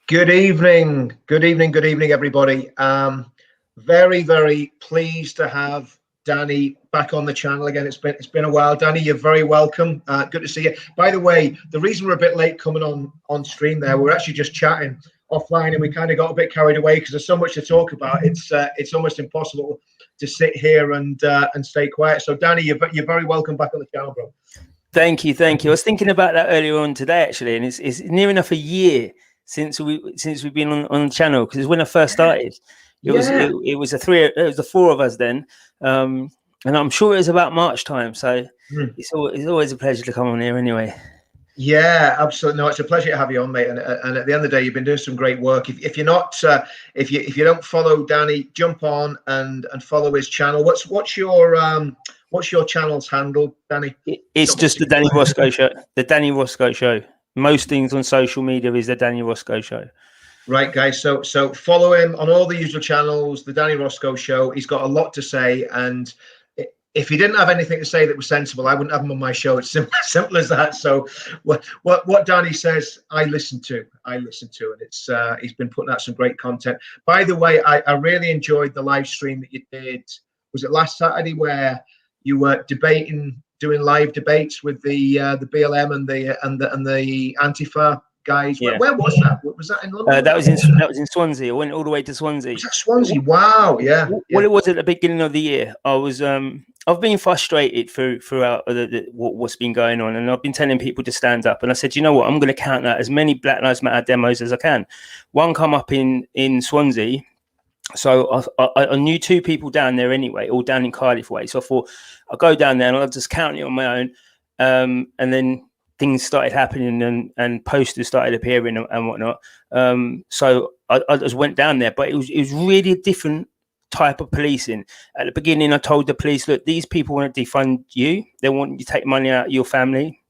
Good evening, everybody. Very, very pleased to have Danny back on the channel again. It's been a while. Danny, you're very welcome. Good to see you. By the way, the reason we're a bit late coming on stream there, we're actually just chatting offline, and we kind of got a bit carried away because there's so much to talk about. It's almost impossible to sit here and stay quiet. So, Danny, you're very welcome back on the channel, bro. Thank you. I was thinking about that earlier on today, actually, and it's near enough a year since we've been on the channel, because when I first started, it was the four of us then, and I'm sure it was about March time. So it's always a pleasure to come on here anyway. Yeah, absolutely. No, it's a pleasure to have you on, mate. And at the end of the day, you've been doing some great work. If you're not, if you don't follow Danny, jump on and follow his channel. What's your channel's handle, Danny? It's just the Danny Roscoe Show. The Danny Roscoe Show. Most things on social media is the Danny Roscoe Show. Right, guys. So follow him on all the usual channels. The Danny Roscoe Show. He's got a lot to say, and if he didn't have anything to say that was sensible, I wouldn't have him on my show. It's simple as that. So what Danny says, I listen to, and it's he's been putting out some great content. By the way, I really enjoyed the live stream that you did. Was it last Saturday where you were doing live debates with the BLM and the Antifa guys? Yeah. Where was that? Was that in London? That was in Swansea. I went all the way to Swansea. Was that Swansea? Wow. Yeah. Well, it was at the beginning of the year. I was I've been frustrated throughout what's been going on, and I've been telling people to stand up. And I said, you know what? I'm going to count out as many Black Lives Matter demos as I can. One come up in Swansea. So I knew two people down there anyway, all down in Cardiff way. So I thought I'll go down there and I'll just count it on my own. And then things started happening and posters started appearing and whatnot. So I just went down there, but it was really a different type of policing. At the beginning, I told the police, look, these people want to defund you. They want you to take money out of your family.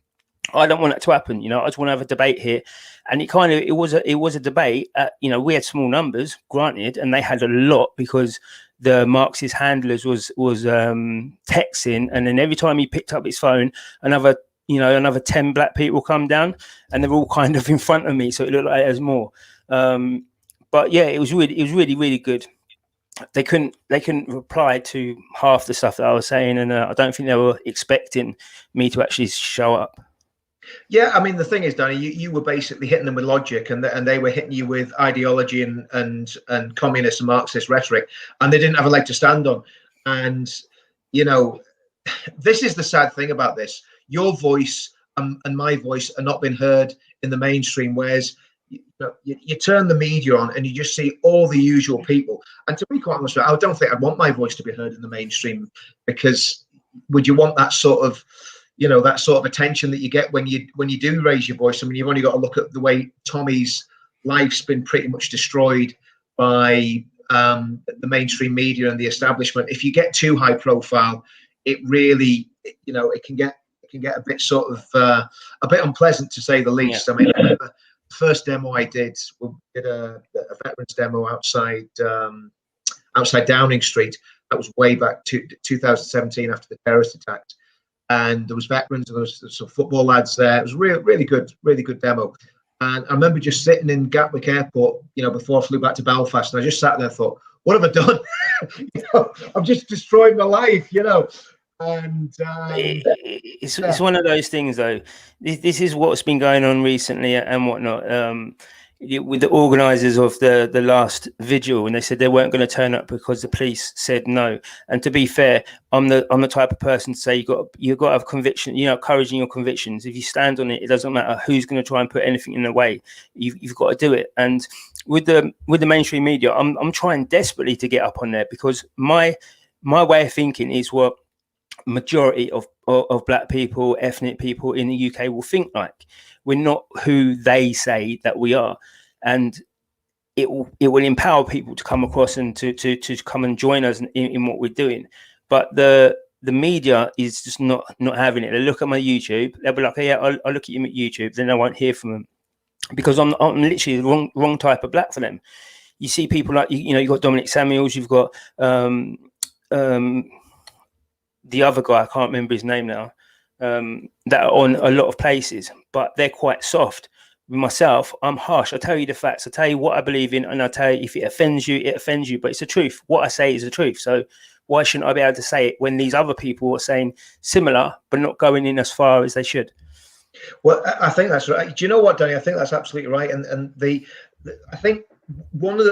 I don't want that to happen. I just want to have a debate here. And it was a debate. We had small numbers, granted, and they had a lot because the Marxist handlers was texting, and then every time he picked up his phone, another 10 black people come down, and they're all kind of in front of me, so it looked like there's more. But yeah, it was really good. They couldn't reply to half the stuff that I was saying, and I don't think they were expecting me to actually show up. Yeah, I mean, the thing is, Danny, you were basically hitting them with logic, and they were hitting you with ideology and communist and Marxist rhetoric, and they didn't have a leg to stand on. And this is the sad thing about this: your voice and my voice are not being heard in the mainstream. Whereas you turn the media on and you just see all the usual people. And to be quite honest, I don't think I'd want my voice to be heard in the mainstream, because would you want that sort of attention that you get when you do raise your voice? I mean, you've only got to look at the way Tommy's life's been pretty much destroyed by the mainstream media and the establishment. If you get too high profile, it really, it can get a bit sort of a bit unpleasant, to say the least. Yeah. I mean, I remember the first demo I did, we did a veterans demo outside Downing Street. That was way back to 2017 after the terrorist attacks. And there was veterans and there was some football lads there. It was really good demo. And I remember just sitting in Gatwick Airport, before I flew back to Belfast, and I just sat there and thought, what have I done? I've just destroyed my life, And it's one of those things, though. This is what's been going on recently and whatnot. With the organisers of the last vigil, and they said they weren't going to turn up because the police said no. And to be fair, I'm the type of person to say you got to have conviction, courage in your convictions. If you stand on it, it doesn't matter who's going to try and put anything in the way. You've got to do it. And with the mainstream media, I'm trying desperately to get up on there, because my way of thinking is what majority of black people, ethnic people in the UK will think like. We're not who they say that we are, and it will empower people to come across and to come and join us in what we're doing. But the media is just not having it. They look at my YouTube, they'll be like, oh, yeah, I'll look at you at YouTube, then I won't hear from them, because I'm literally the wrong type of black for them. You see people like you've got Dominic Samuels, you've got the other guy, I can't remember his name now, that are on a lot of places, but they're quite soft. myself, I'm harsh. I tell you the facts. I tell you what I believe in, and I tell you if it offends you, it offends you. But it's the truth. What I say is the truth. So why shouldn't I be able to say it when these other people are saying similar but not going in as far as they should? Well, I think that's right. Do you know what, Danny? I think that's absolutely right. And I think one of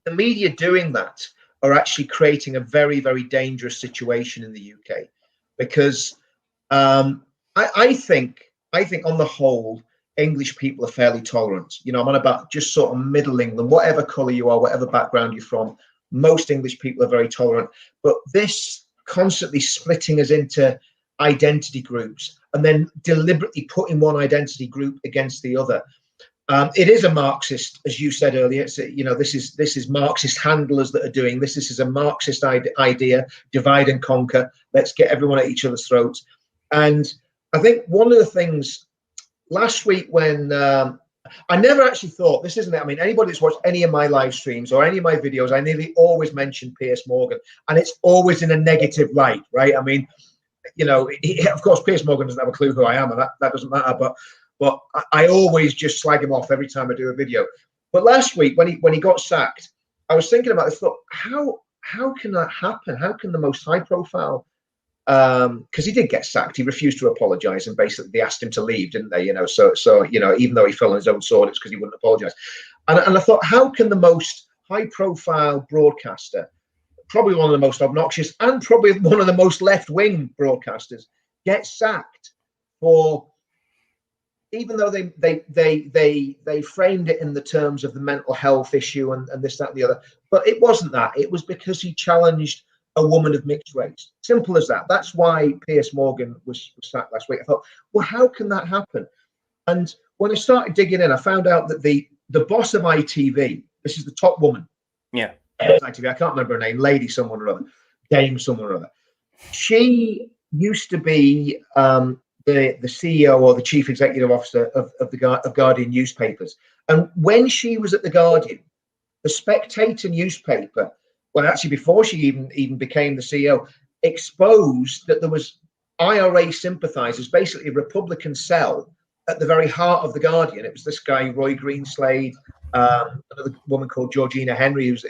the media doing that are actually creating a very, very dangerous situation in the UK, because I think on the whole, English people are fairly tolerant. You know, I'm on about just sort of middle England, whatever colour you are, whatever background you're from. Most English people are very tolerant. But this constantly splitting us into identity groups and then deliberately putting one identity group against the other. It is a Marxist, as you said earlier. It's a, you know, this is Marxist handlers that are doing this. This is a Marxist idea: divide and conquer. Let's get everyone at each other's throats. And I think one of the things last week when I never actually thought, this isn't it. I mean, anybody that's watched any of my live streams or any of my videos, I nearly always mention Piers Morgan, and it's always in a negative light, right? I mean, you know, of course, Piers Morgan doesn't have a clue who I am, and that doesn't matter. But I always just slag him off every time I do a video. But last week when he got sacked, I was thinking about this. Thought, how can that happen? How can the most high profile, because he did get sacked, he refused to apologize, and basically they asked him to leave, didn't they? You know, so you know, even though he fell on his own sword, it's because he wouldn't apologize. And I thought, how can the most high profile broadcaster, probably one of the most obnoxious and probably one of the most left-wing broadcasters, get sacked for, even though they framed it in the terms of the mental health issue and this, that, and the other, but it wasn't that. It was because he challenged a woman of mixed race. Simple as that. That's why Piers Morgan was sacked last week. I thought, well, how can that happen? And when I started digging in, I found out that the boss of ITV, this is the top woman. Yeah. ITV, I can't remember her name, lady someone or other, dame someone or other. She used to be the CEO or the chief executive officer of Guardian newspapers. And when she was at the Guardian, the Spectator newspaper, well, actually before she even became the CEO, exposed that there was IRA sympathizers, basically a Republican cell at the very heart of the Guardian. It was this guy, Roy Greenslade, another woman called Georgina Henry, who's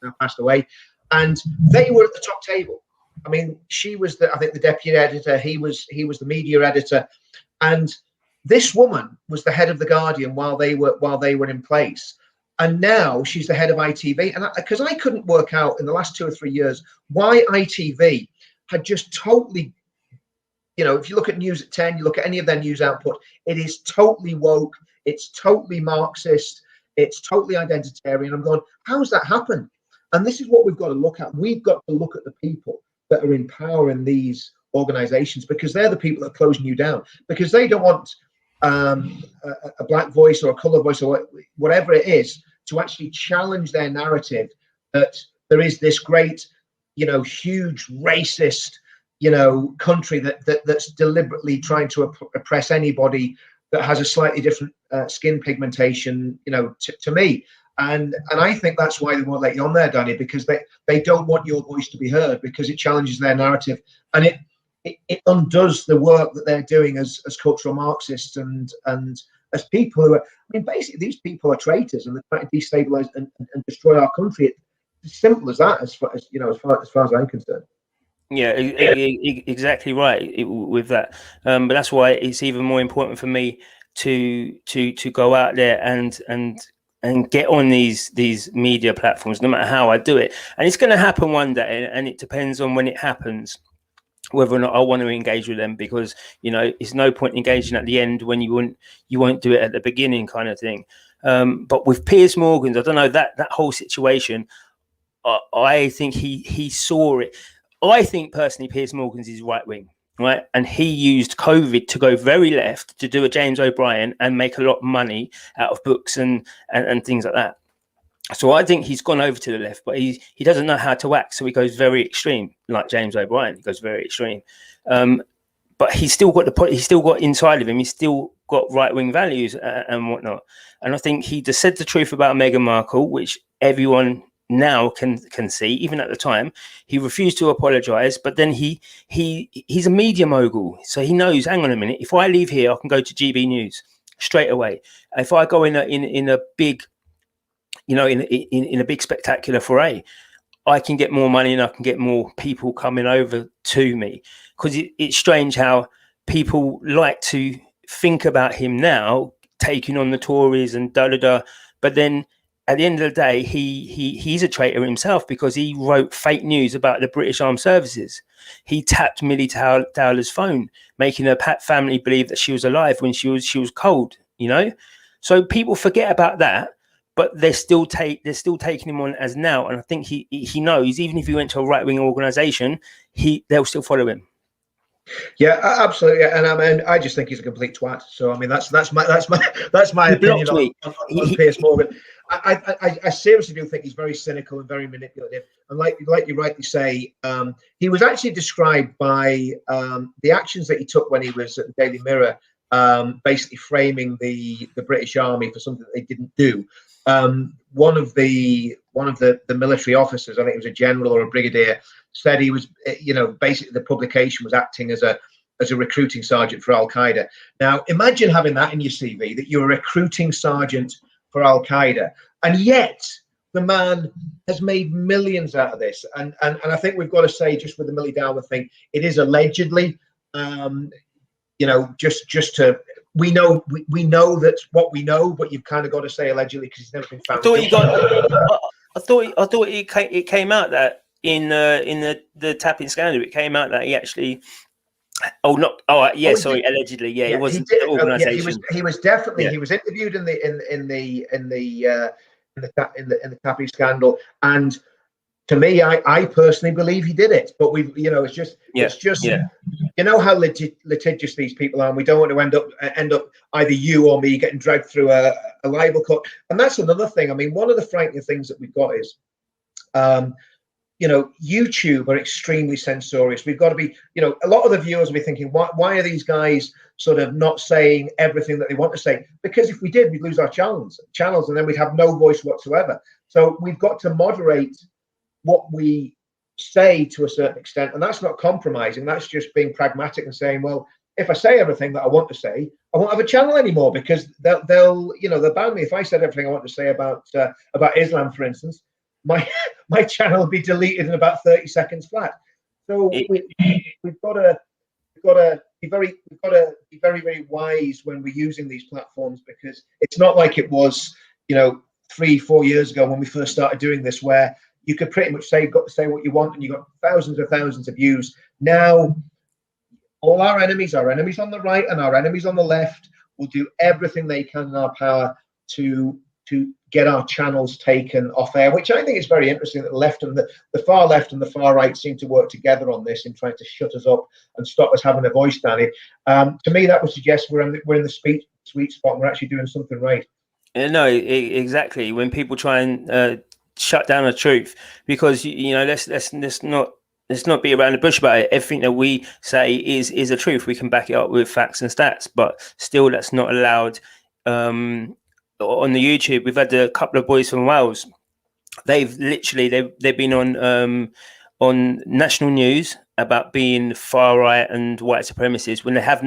now passed away, and they were at the top table. I mean, she was I think the deputy editor. He was the media editor, and this woman was the head of the Guardian while they were in place. And now she's the head of ITV. And because I couldn't work out in the last 2 or 3 years why ITV had just totally, you know, if you look at News at 10, you look at any of their news output, it is totally woke, it's totally Marxist, it's totally identitarian. I'm going, how's that happen? And this is what we've got to look at. We've got to look at the people that are in power in these organizations, because they're the people that are closing you down, because they don't want a black voice or a color voice or whatever it is to actually challenge their narrative that there is this great, you know, huge racist, you know, country that's deliberately trying to oppress anybody that has a slightly different skin pigmentation, you know, to me. And I think that's why they won't let you on there, Danny, because they don't want your voice to be heard, because it challenges their narrative, and it undoes the work that they're doing as cultural Marxists and as people who are, I mean, basically these people are traitors and they're trying to destabilize and destroy our country. It's as simple as that, as far as I'm concerned. Yeah, exactly right with that. But that's why it's even more important for me to go out there and get on these media platforms, no matter how I do it. And it's going to happen one day, and it depends on when it happens, whether or not I want to engage with them, because, you know, it's no point engaging at the end when you won't do it at the beginning, kind of thing. But with Piers Morgan, I don't know, that whole situation, I think he saw it. I think personally Piers Morgan's is right wing, right? And he used COVID to go very left to do a James O'Brien and make a lot of money out of books and things like that. So I think he's gone over to the left, but he doesn't know how to act, so he goes very extreme, like James O'Brien. He goes very extreme, but he's still got inside of him. He's still got right wing values and whatnot. And I think he just said the truth about Meghan Markle, which everyone now can see. Even at the time, he refused to apologize, but then he's a media mogul, so he knows, hang on a minute, if I leave here I can go to GB News, straight away. If I go in a big, you know, in a big spectacular foray, I can get more money and I can get more people coming over to me. Because it's strange how people like to think about him now taking on the Tories and but then at the end of the day, he's a traitor himself, because he wrote fake news about the British Armed Services. He tapped Millie Dowler's phone, making her family believe that she was alive when she was cold. You know, so people forget about that, but they're still taking him on as now. And I think he knows, even if he went to a right wing organisation, they'll still follow him. Yeah, absolutely. And I mean, I just think he's a complete twat. So I mean, that's my opinion on Piers Morgan. I seriously do think he's very cynical and very manipulative. And like you rightly say, he was actually described by the actions that he took when he was at the Daily Mirror, basically framing the British Army for something that they didn't do. One of the military officers, I think it was a general or a brigadier, said he was, you know, basically the publication was acting as a recruiting sergeant for Al Qaeda. Now, imagine having that in your CV, that you're a recruiting sergeant for Al Qaeda, and yet the man has made millions out of this. And I think we've got to say, just with the Millie Dowler thing, it is allegedly, you know, just to. We know that's what we know, but you've kind of got to say allegedly, because he's never been found. I thought it came out that in the tapping scandal, it came out that he actually. Allegedly, yeah, it wasn't the organisation. He was definitely he was interviewed in the tapping scandal, and to me, I personally believe he did it. But it's just you know how litigious these people are, and we don't want to end up either you or me getting dragged through a libel court. And that's another thing. I mean, one of the frightening things that we've got is, YouTube are extremely censorious. We've got to be, a lot of the viewers will be thinking, why are these guys sort of not saying everything that they want to say? Because if we did, we'd lose our channels, and then we'd have no voice whatsoever. So we've got to moderate what we say to a certain extent, and that's not compromising. That's just being pragmatic and saying, well, if I say everything that I want to say, I won't have a channel anymore, because they'll ban me if I said everything I want to say about Islam, for instance. My channel will be deleted in about 30 seconds flat. So we've got to be very very wise when we're using these platforms, because it's not like it was 3-4 years ago when we first started doing this, where you could pretty much got to say what you want and you got thousands of views. Now all our enemies on the right and our enemies on the left, will do everything they can in our power to get our channels taken off air, which I think is very interesting, that the left and the far left and the far right seem to work together on this in trying to shut us up and stop us having a voice, Danny. To me, that would suggest we're in the sweet spot and we're actually doing something right. No, exactly. When people try and shut down the truth, because let's not be around the bush about it. Everything that we say is a truth. We can back it up with facts and stats, but still that's not allowed. On the YouTube, we've had a couple of boys from Wales. They've been on national news about being far right and white supremacists when they had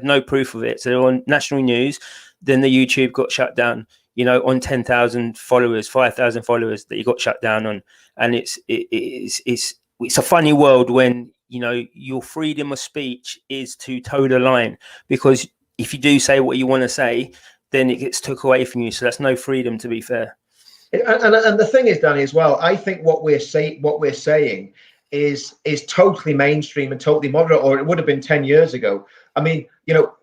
no proof of it. So they're on national news. Then the YouTube got shut down. On 10,000 followers, 5,000 followers, that you got shut down on. And it's a funny world when your freedom of speech is to toe the line, because if you do say what you want to say, then it gets took away from you. So that's no freedom, to be fair. And the thing is, Danny, as well, I think what we're saying is totally mainstream and totally moderate, or it would have been 10 years ago. I mean,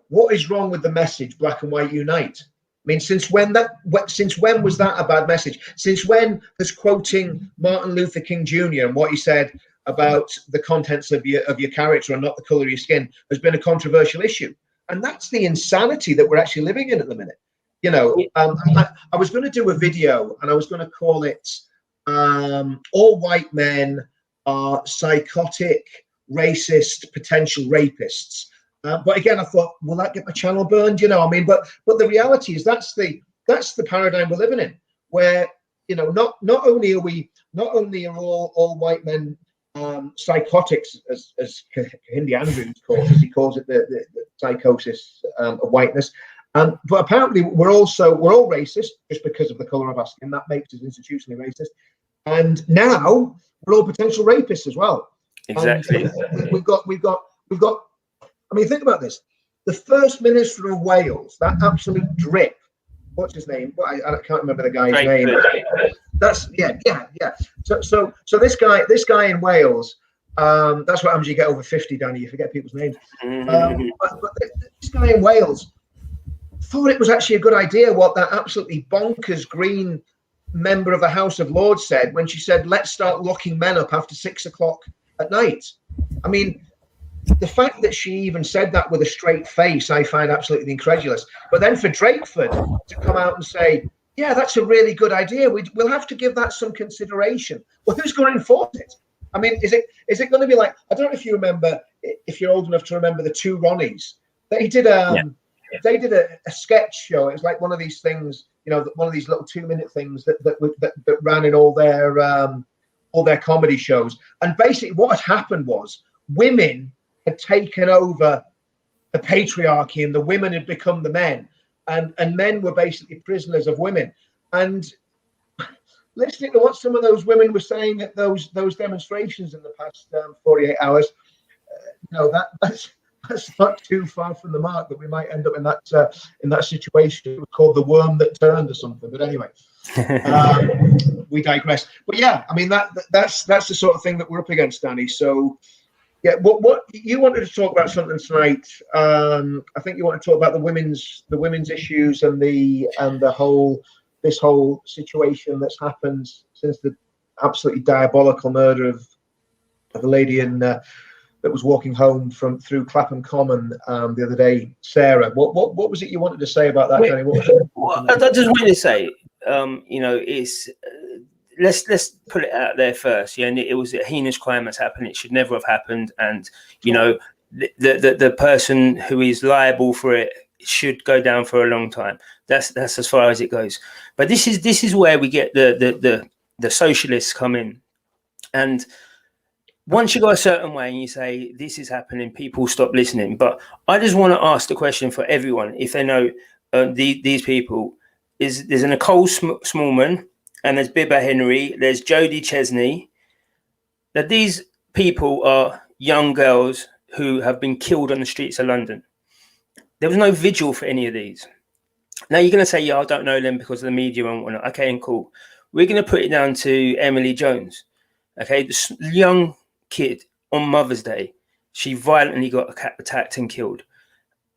what is wrong with the message "Black and White Unite"? I mean, since when was that a bad message? Since when has quoting Martin Luther King Jr. and what he said about the contents of your character and not the color of your skin has been a controversial issue? And that's the insanity that we're actually living in at the minute. I was going to do a video, and I was going to call it "All White Men Are Psychotic, Racist, Potential Rapists." But again, I thought, will that get my channel burned? But the reality is that's the paradigm we're living in, where not only are all white men psychotics, as Hindi Andrews calls it, he calls it the psychosis of whiteness. But apparently we're all racist just because of the colour of our skin. That makes us institutionally racist. And now we're all potential rapists as well. Exactly. And we've got. I mean, think about this. The First Minister of Wales, that absolute drip. What's his name? I can't remember the guy's name. That's yeah. So this guy in Wales. That's what happens. You get over 50, Danny. You forget people's names. But this guy in Wales thought it was actually a good idea what that absolutely bonkers Green member of the House of Lords said when she said, "Let's start locking men up after 6 o'clock at night." I mean, the fact that she even said that with a straight face, I find absolutely incredulous. But then for Drakeford to come out and say, "Yeah, that's a really good idea. We'll have to give that some consideration." Well, who's going to enforce it? I mean, is it going to be like, I don't know if you remember, if you're old enough to remember the Two Ronnies. They did a sketch show. It was like one of these things, one of these little 2-minute things that ran in all their comedy shows. And basically what had happened was women had taken over the patriarchy and the women had become the men, and men were basically prisoners of women. And listening to what some of those women were saying at those demonstrations in the past 48 hours, that's not too far from the mark that we might end up in that situation. It was called the worm that turned or something. But anyway, we digress. But yeah, I mean that's the sort of thing that we're up against, Danny. So yeah, what you wanted to talk about something tonight? I think you want to talk about the women's issues and this whole situation that's happened since the absolutely diabolical murder of a lady that was walking home through Clapham Common the other day, Sarah. What was it you wanted to say about that, Danny? I just wanted to say, it's let's put it out there first. Yeah, and it was a heinous crime that's happened. It should never have happened, and the person who is liable for it should go down for a long time. That's as far as it goes. But this is where we get the socialists come in, and once you go a certain way and you say this is happening, people stop listening. But I just want to ask the question for everyone, if they know these people, there's a Nicole Smallman and there's Bibba Henry, there's Jodie Chesney. That these people are young girls who have been killed on the streets of London. There was no vigil for any of these. Now you're going to say, yeah, I don't know them because of the media and whatnot. Okay, and cool. We're going to put it down to Emily Jones. Okay, this young kid on Mother's Day, she violently got attacked and killed.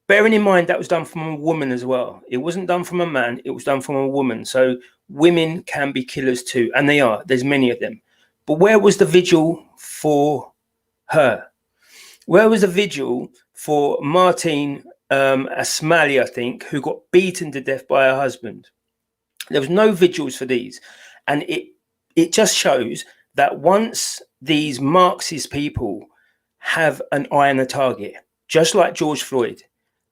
Bearing in mind that was done from a woman as well. It wasn't done from a man, it was done from a woman. So women can be killers too, and they are. There's many of them. But where was the vigil for her? Where was the vigil for Martine Asmali, I think, who got beaten to death by her husband? There was no vigils for these. And it just shows that once these Marxist people have an eye on the target, just like George Floyd,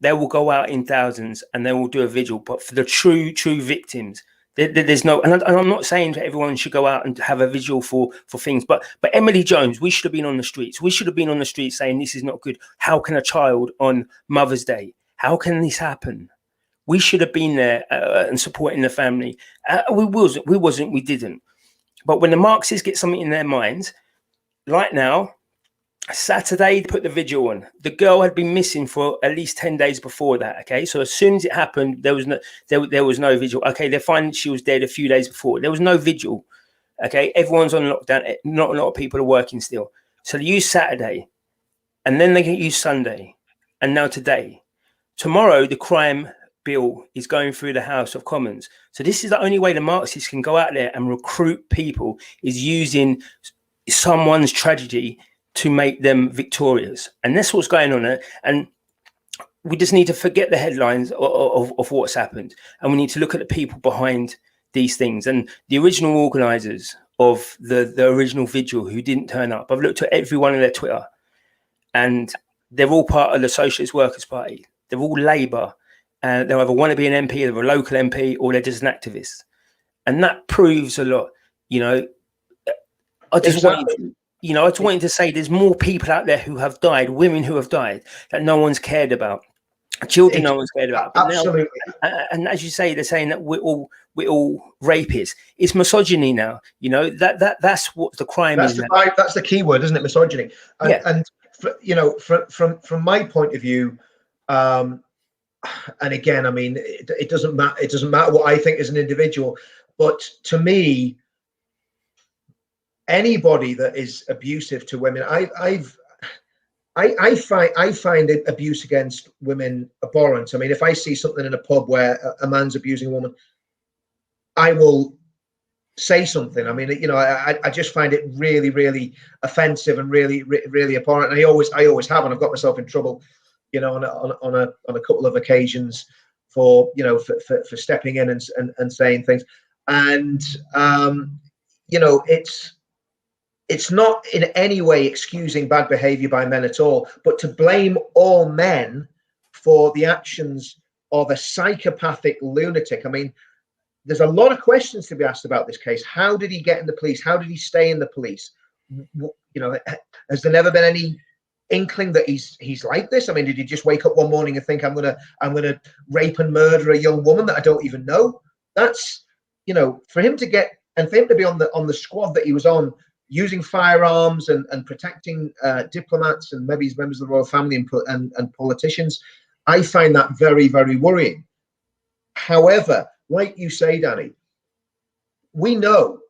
they will go out in thousands and they will do a vigil. But for the true victims, there's no. And I'm not saying that everyone should go out and have a vigil for things. But Emily Jones, we should have been on the streets. We should have been on the streets saying this is not good. How can a child on Mother's Day? How can this happen? We should have been there and supporting the family. We didn't. But when the Marxists get something in their minds, like now, Saturday, they put the vigil on. The girl had been missing for at least 10 days before that. Okay, so as soon as it happened, there was no vigil. Okay, they find she was dead a few days before. There was no vigil. Okay, everyone's on lockdown. Not a lot of people are working still. So they use Saturday, and then they can use Sunday, and now today. Tomorrow, the crime bill is going through the House of Commons. So this is the only way the Marxists can go out there and recruit people, is using someone's tragedy to make them victorious. And that's what's going on there. And we just need to forget the headlines of what's happened. And we need to look at the people behind these things. And the original organisers of the original vigil who didn't turn up, I've looked at every one of their Twitter, and they're all part of the Socialist Workers' Party. They're all Labour. They'll either want to be an MP, they're a local MP, or they're just an activist. And that proves a lot. I just wanted to say there's more people out there who have died, women who have died, that no one's cared about. Children, no one's scared about. But Absolutely. now, and as you say, they're saying that we're all rapists. It's misogyny now. You know, that's what the crime is. That's the key word, isn't it? Misogyny. And you know, from my point of view, and again, I mean, it doesn't matter. It doesn't matter what I think as an individual, but to me, anybody that is abusive to women, I find abuse against women abhorrent. I mean, if I see something in a pub where a man's abusing a woman, I will say something. I mean, you know, I just find it really, really offensive and really, really abhorrent. And I always have, and I've got myself in trouble, you know, on a couple of occasions for, you know, for stepping in and saying things. And you know, it's not in any way excusing bad behavior by men at all, but to blame all men for the actions of a psychopathic lunatic. I mean, there's a lot of questions to be asked about this case. How did he get in the police? How did he stay in the police? You know, has there never been any inkling that he's like this? I mean, did he just wake up one morning and think, I'm gonna rape and murder a young woman that I don't even know? That's, you know, for him to be on the squad that he was on, using firearms and protecting diplomats and maybe members of the royal family and politicians, I find that very, very worrying. However, like you say, Danny, we know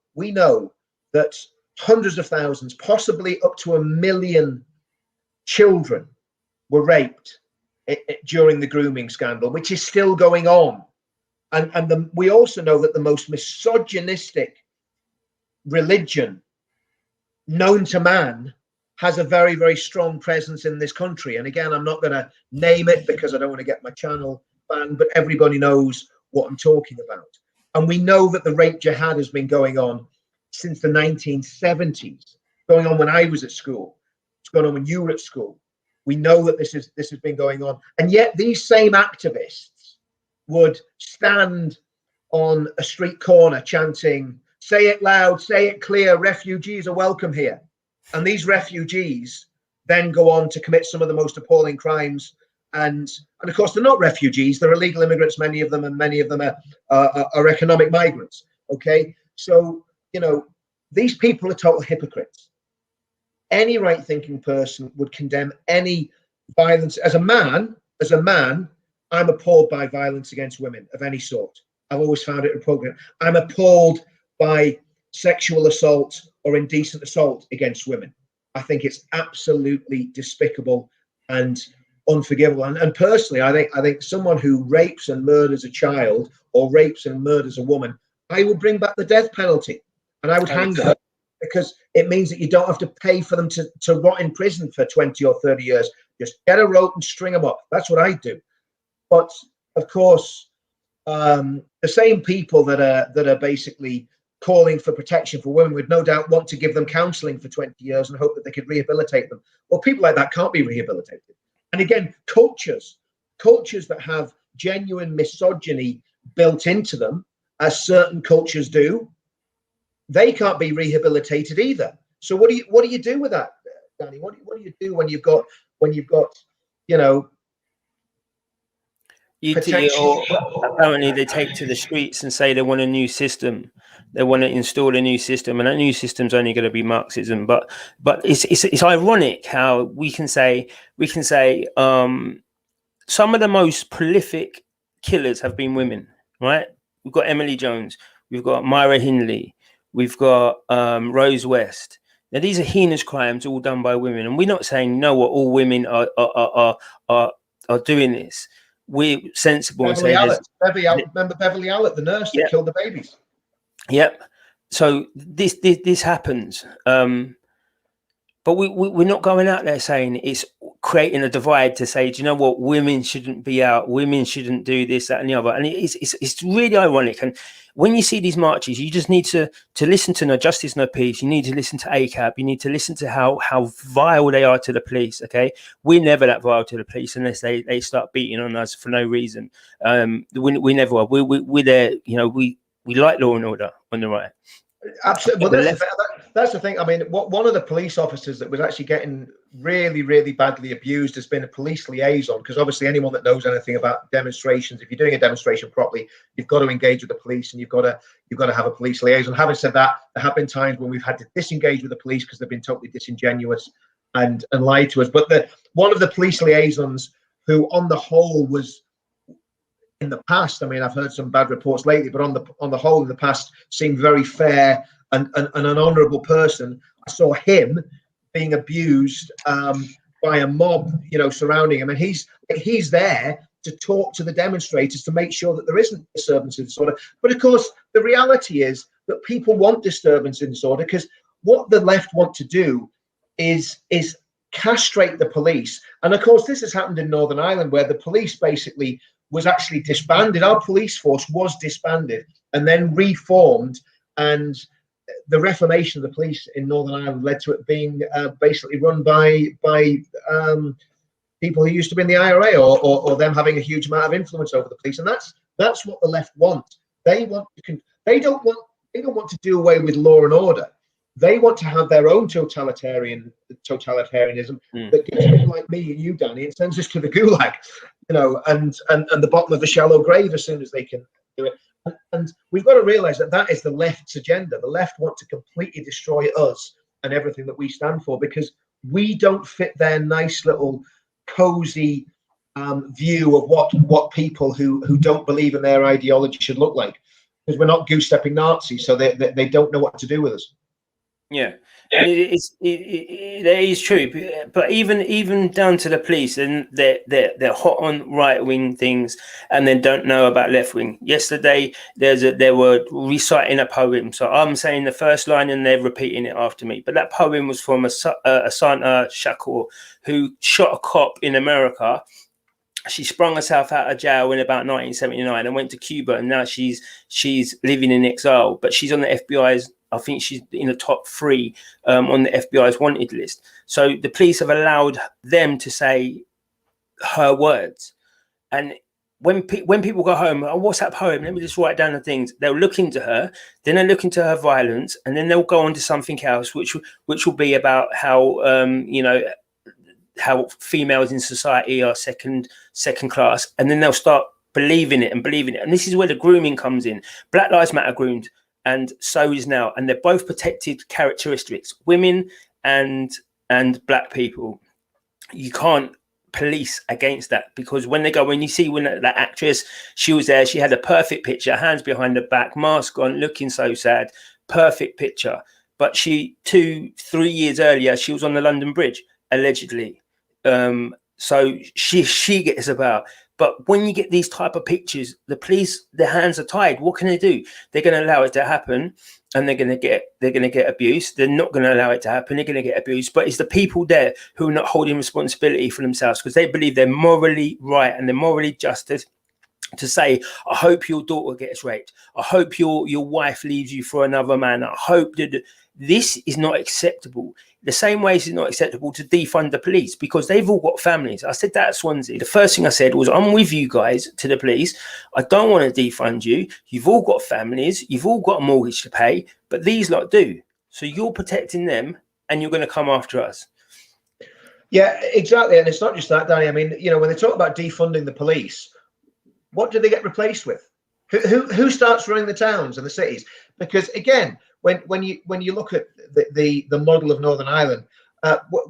that hundreds of thousands, possibly up to 1 million children were raped during the grooming scandal, which is still going on. And we also know that the most misogynistic religion known to man has a very, very strong presence in this country. And again, I'm not going to name it because I don't want to get my channel banned, but everybody knows what I'm talking about. And we know that the rape jihad has been going on since the 1970s, going on when I was at school. It's going on when you were at school. We know that this has been going on. And yet these same activists would stand on a street corner chanting, "Say it loud, say it clear, refugees are welcome here." And these refugees then go on to commit some of the most appalling crimes. And of course, they're not refugees, they're illegal immigrants, many of them, and many of them are economic migrants. Okay, so, you know, these people are total hypocrites. Any right-thinking person would condemn any violence. As a man, I'm appalled by violence against women of any sort. I've always found it repugnant. I'm appalled by sexual assault or indecent assault against women. I think it's absolutely despicable and unforgivable. And personally, I think someone who rapes and murders a child or rapes and murders a woman, I would bring back the death penalty and I would hang them, because it means that you don't have to pay for them to rot in prison for 20 or 30 years. Just get a rope and string them up. That's what I do. But of course, the same people that are basically calling for protection for women would no doubt want to give them counselling for 20 years and hope that they could rehabilitate them. Well, people like that can't be rehabilitated. And again, cultures that have genuine misogyny built into them, as certain cultures do, they can't be rehabilitated either. So what do you do with that, Danny? What do you do when you've got you know, apparently they take to the streets and say they want a new system. They want to install a new system, and that new system's only going to be Marxism. But it's ironic how we can say some of the most prolific killers have been women, right? We've got Emily Jones, we've got Myra Hindley, we've got Rose West. Now these are heinous crimes all done by women, and we're not saying no, all women are doing this. We're sensible and say, remember Beverly Allett, the nurse that killed the babies. Yep. So this happens, but we're not going out there saying it's creating a divide to say, do you know what, women shouldn't be out, women shouldn't do this, that, and the other. And it's really ironic. And when you see these marches, you just need to listen to No Justice, No Peace. You need to listen to ACAB. You need to listen to how vile they are to the police. Okay, we're never that vile to the police unless they start beating on us for no reason. We never are. We're there. You know, we like law and order on the right. Absolutely. Well, that's the thing. I mean, one of the police officers that was actually getting really, really badly abused has been a police liaison, because obviously anyone that knows anything about demonstrations, if you're doing a demonstration properly, you've got to engage with the police, and you've got to have a police liaison. Having said that, there have been times when we've had to disengage with the police because they've been totally disingenuous and lied to us. But one of the police liaisons who, on the whole, was in the past, I mean, I've heard some bad reports lately, but on the whole, in the past, seemed very fair and an honourable person. I saw him being abused by a mob, surrounding him, and he's there to talk to the demonstrators to make sure that there isn't disturbance and disorder. But of course, the reality is that people want disturbance and disorder, because what the left want to do is castrate the police. And of course, this has happened in Northern Ireland, where the police basically was actually disbanded. Our police force was disbanded and then reformed, and the reformation of the police in Northern Ireland led to it being basically run by people who used to be in the IRA, or them having a huge amount of influence over the police. And that's what the left want. They don't want to do away with law and order. They want to have their own totalitarianism that gives people like me and you, Danny, and sends us to the gulag, and the bottom of the shallow grave as soon as they can do it. And we've got to realize that is the left's agenda. The left want to completely destroy us and everything that we stand for, because we don't fit their nice little cozy view of what people who don't believe in their ideology should look like, because we're not goose-stepping Nazis, so they don't know what to do with us. Yeah, and it is true, but even down to the police, and they're hot on right wing things, and then don't know about left wing. Yesterday, they were reciting a poem, so I'm saying the first line and they're repeating it after me. But that poem was from Asanta Shakur, who shot a cop in America. She sprung herself out of jail in about 1979 and went to Cuba, and now she's living in exile. But she's on the FBI's. I think she's in the top 3 on the FBI's wanted list. So the police have allowed them to say her words. And when people go home, oh, what's that poem? Let me just write down the things. They'll look into her, then they'll look into her violence, and then they'll go on to something else, which will be about how how females in society are second class, and then they'll start believing it. And this is where the grooming comes in. Black Lives Matter groomed, and so is now, and they're both protected characteristics, women and black people. You can't police against that, because when you see that actress, she was there, she had a perfect picture, hands behind her back, mask on, looking so sad, perfect picture. But 2-3 years earlier, she was on the London Bridge, allegedly. So she gets about. But when you get these type of pictures, the police, their hands are tied. What can they do? They're going to allow it to happen, and they're going to get abused. They're not going to allow it to happen. They're going to get abused. But it's the people there who are not holding responsibility for themselves, because they believe they're morally right and they're morally just to say, I hope your daughter gets raped. I hope your wife leaves you for another man. I hope that this is not acceptable. The same way it's not acceptable to defund the police, because they've all got families. I said that at Swansea. The first thing I said was, I'm with you guys to the police. I don't want to defund you. You've all got families. You've all got a mortgage to pay, but these lot do. So you're protecting them, and you're going to come after us. Yeah, exactly. And it's not just that, Danny. I mean, when they talk about defunding the police, what do they get replaced with? Who starts running the towns and the cities? Because again, when you look at the model of Northern Ireland,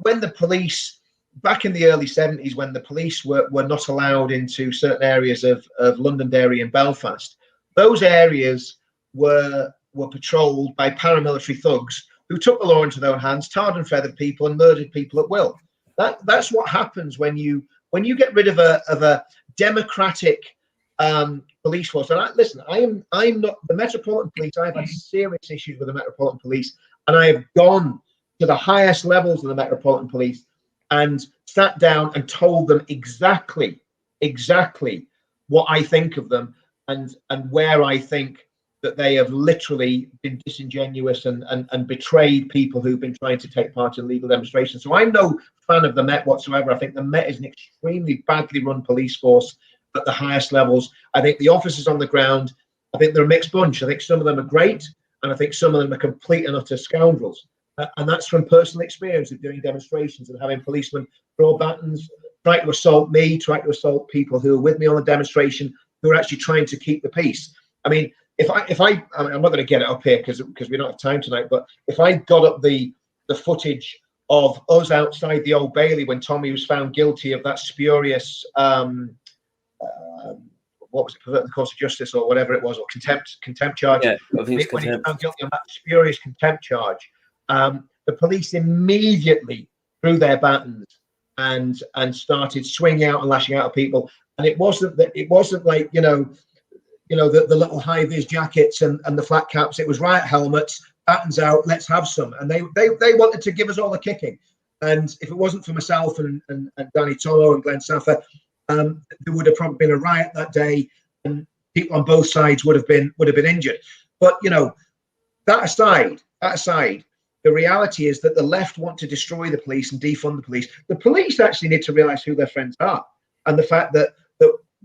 when the police, back in the early 70s, when the police were not allowed into certain areas of Londonderry and Belfast, those areas were patrolled by paramilitary thugs who took the law into their own hands, tarred and feathered people, and murdered people at will. That's what happens when you get rid of a democratic police force. And I'm not the Metropolitan Police. I've had serious issues with the Metropolitan Police, and I have gone to the highest levels of the Metropolitan Police and sat down and told them exactly what I think of them, and where I think that they have literally been disingenuous and betrayed people who've been trying to take part in legal demonstrations. So I'm no fan of the Met whatsoever. I think the Met is an extremely badly run police force at the highest levels. I think the officers on the ground, I think they're a mixed bunch. I think some of them are great, and I think some of them are complete and utter scoundrels. And that's from personal experience of doing demonstrations and having policemen throw batons, try to assault me, try to assault people who are with me on the demonstration, who are actually trying to keep the peace. I mean, I'm not going to get it up here because we don't have time tonight, but if I got up the footage of us outside the Old Bailey when Tommy was found guilty of that spurious, what was it, pervert the course of justice or whatever it was, or contempt charge. Yeah, I think it's when he was contempt. found guilty of that spurious contempt charge, the police immediately threw their batons and started swinging out and lashing out at people. And it wasn't like the little high-vis jackets and the flat caps. It was riot helmets, batons out, let's have some. And they wanted to give us all a kicking. And if it wasn't for myself and Danny Tomo and Glenn Saffer, there would have probably been a riot that day, and people on both sides would have been injured. But that aside, the reality is that the left want to destroy the police and defund the police. The police actually need to realize who their friends are, and the fact that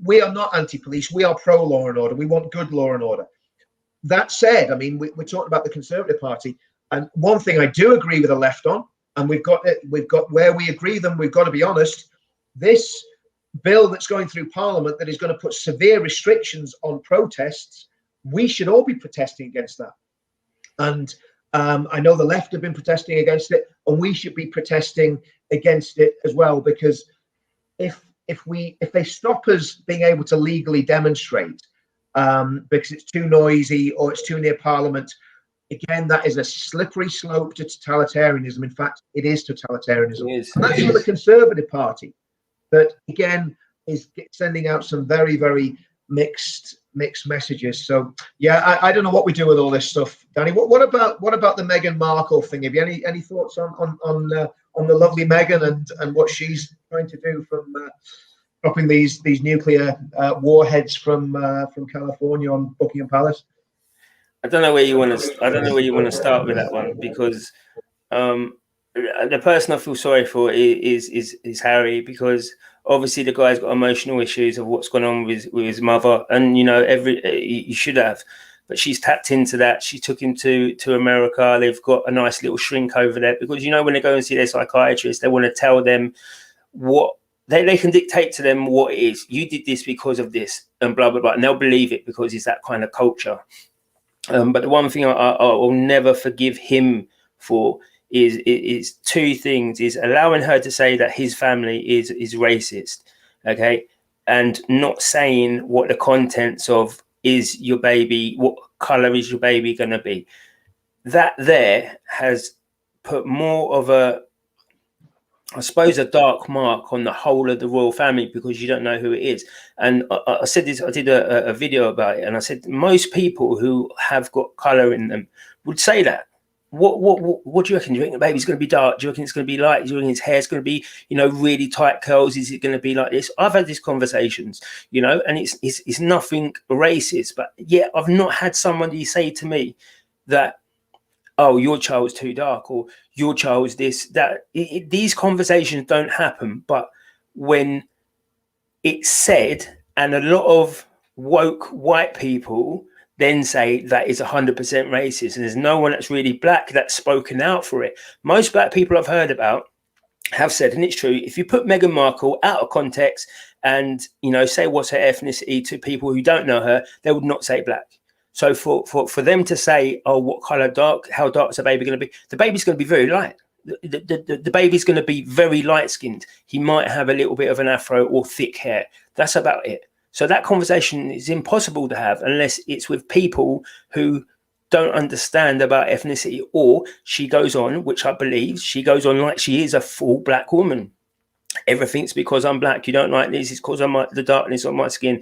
we are not anti-police, we are pro-law and order. We want good law and order. That said, I mean, we're talking about the Conservative Party, and one thing I do agree with the left on, and we've got where we agree them, we've got to be honest. This bill that's going through Parliament that is going to put severe restrictions on protests, we should all be protesting against that. And I know the left have been protesting against it, and we should be protesting against it as well, because if they stop us being able to legally demonstrate because it's too noisy or it's too near Parliament, again, that is a slippery slope to totalitarianism. In fact, it is totalitarianism. And that's for the Conservative Party, that again is sending out some very, very mixed messages. So yeah, I don't know what we do with all this stuff, Danny. What about the Meghan Markle thing? Have you any thoughts on the lovely Meghan and what she's trying to do from dropping these nuclear warheads from California on Buckingham Palace? I don't know where you want to start with that one, because the person I feel sorry for is Harry, because obviously the guy's got emotional issues of what's gone on with his mother, and you should have, but she's tapped into that. She took him to America. They've got a nice little shrink over there, because when they go and see their psychiatrist, they want to tell them what they can dictate to them what it is. You did this because of this, and blah blah blah, and they'll believe it because it's that kind of culture. But the one thing I will never forgive him for is two things: is allowing her to say that his family is racist, okay, and not saying what the contents of is your baby, what color is your baby going to be. That there has put more of a dark mark on the whole of the royal family, because you don't know who it is. And I said this, I did a video about it, and I said most people who have got colour in them would say that. What do you reckon? Do you reckon the baby's going to be dark? Do you reckon it's going to be light? Do you reckon his hair's going to be, really tight curls? Is it going to be like this? I've had these conversations, and it's nothing racist, but yet I've not had somebody say to me that, oh, your child's too dark, or your child's this, that. These conversations don't happen. But when it's said, and a lot of woke white people then say that is 100% racist, and there's no one that's really black that's spoken out for it. Most black people I've heard about have said, and it's true, if you put Meghan Markle out of context and, say what's her ethnicity to people who don't know her, they would not say black. So for them to say, oh, what color dark, how dark is the baby going to be? The baby's going to be very light. The baby's going to be very light skinned. He might have a little bit of an afro or thick hair. That's about it. So that conversation is impossible to have unless it's with people who don't understand about ethnicity, or she goes on, which I believe, she goes on like she is a full black woman. Everything's because I'm black. You don't like this. It's because of the darkness on my skin.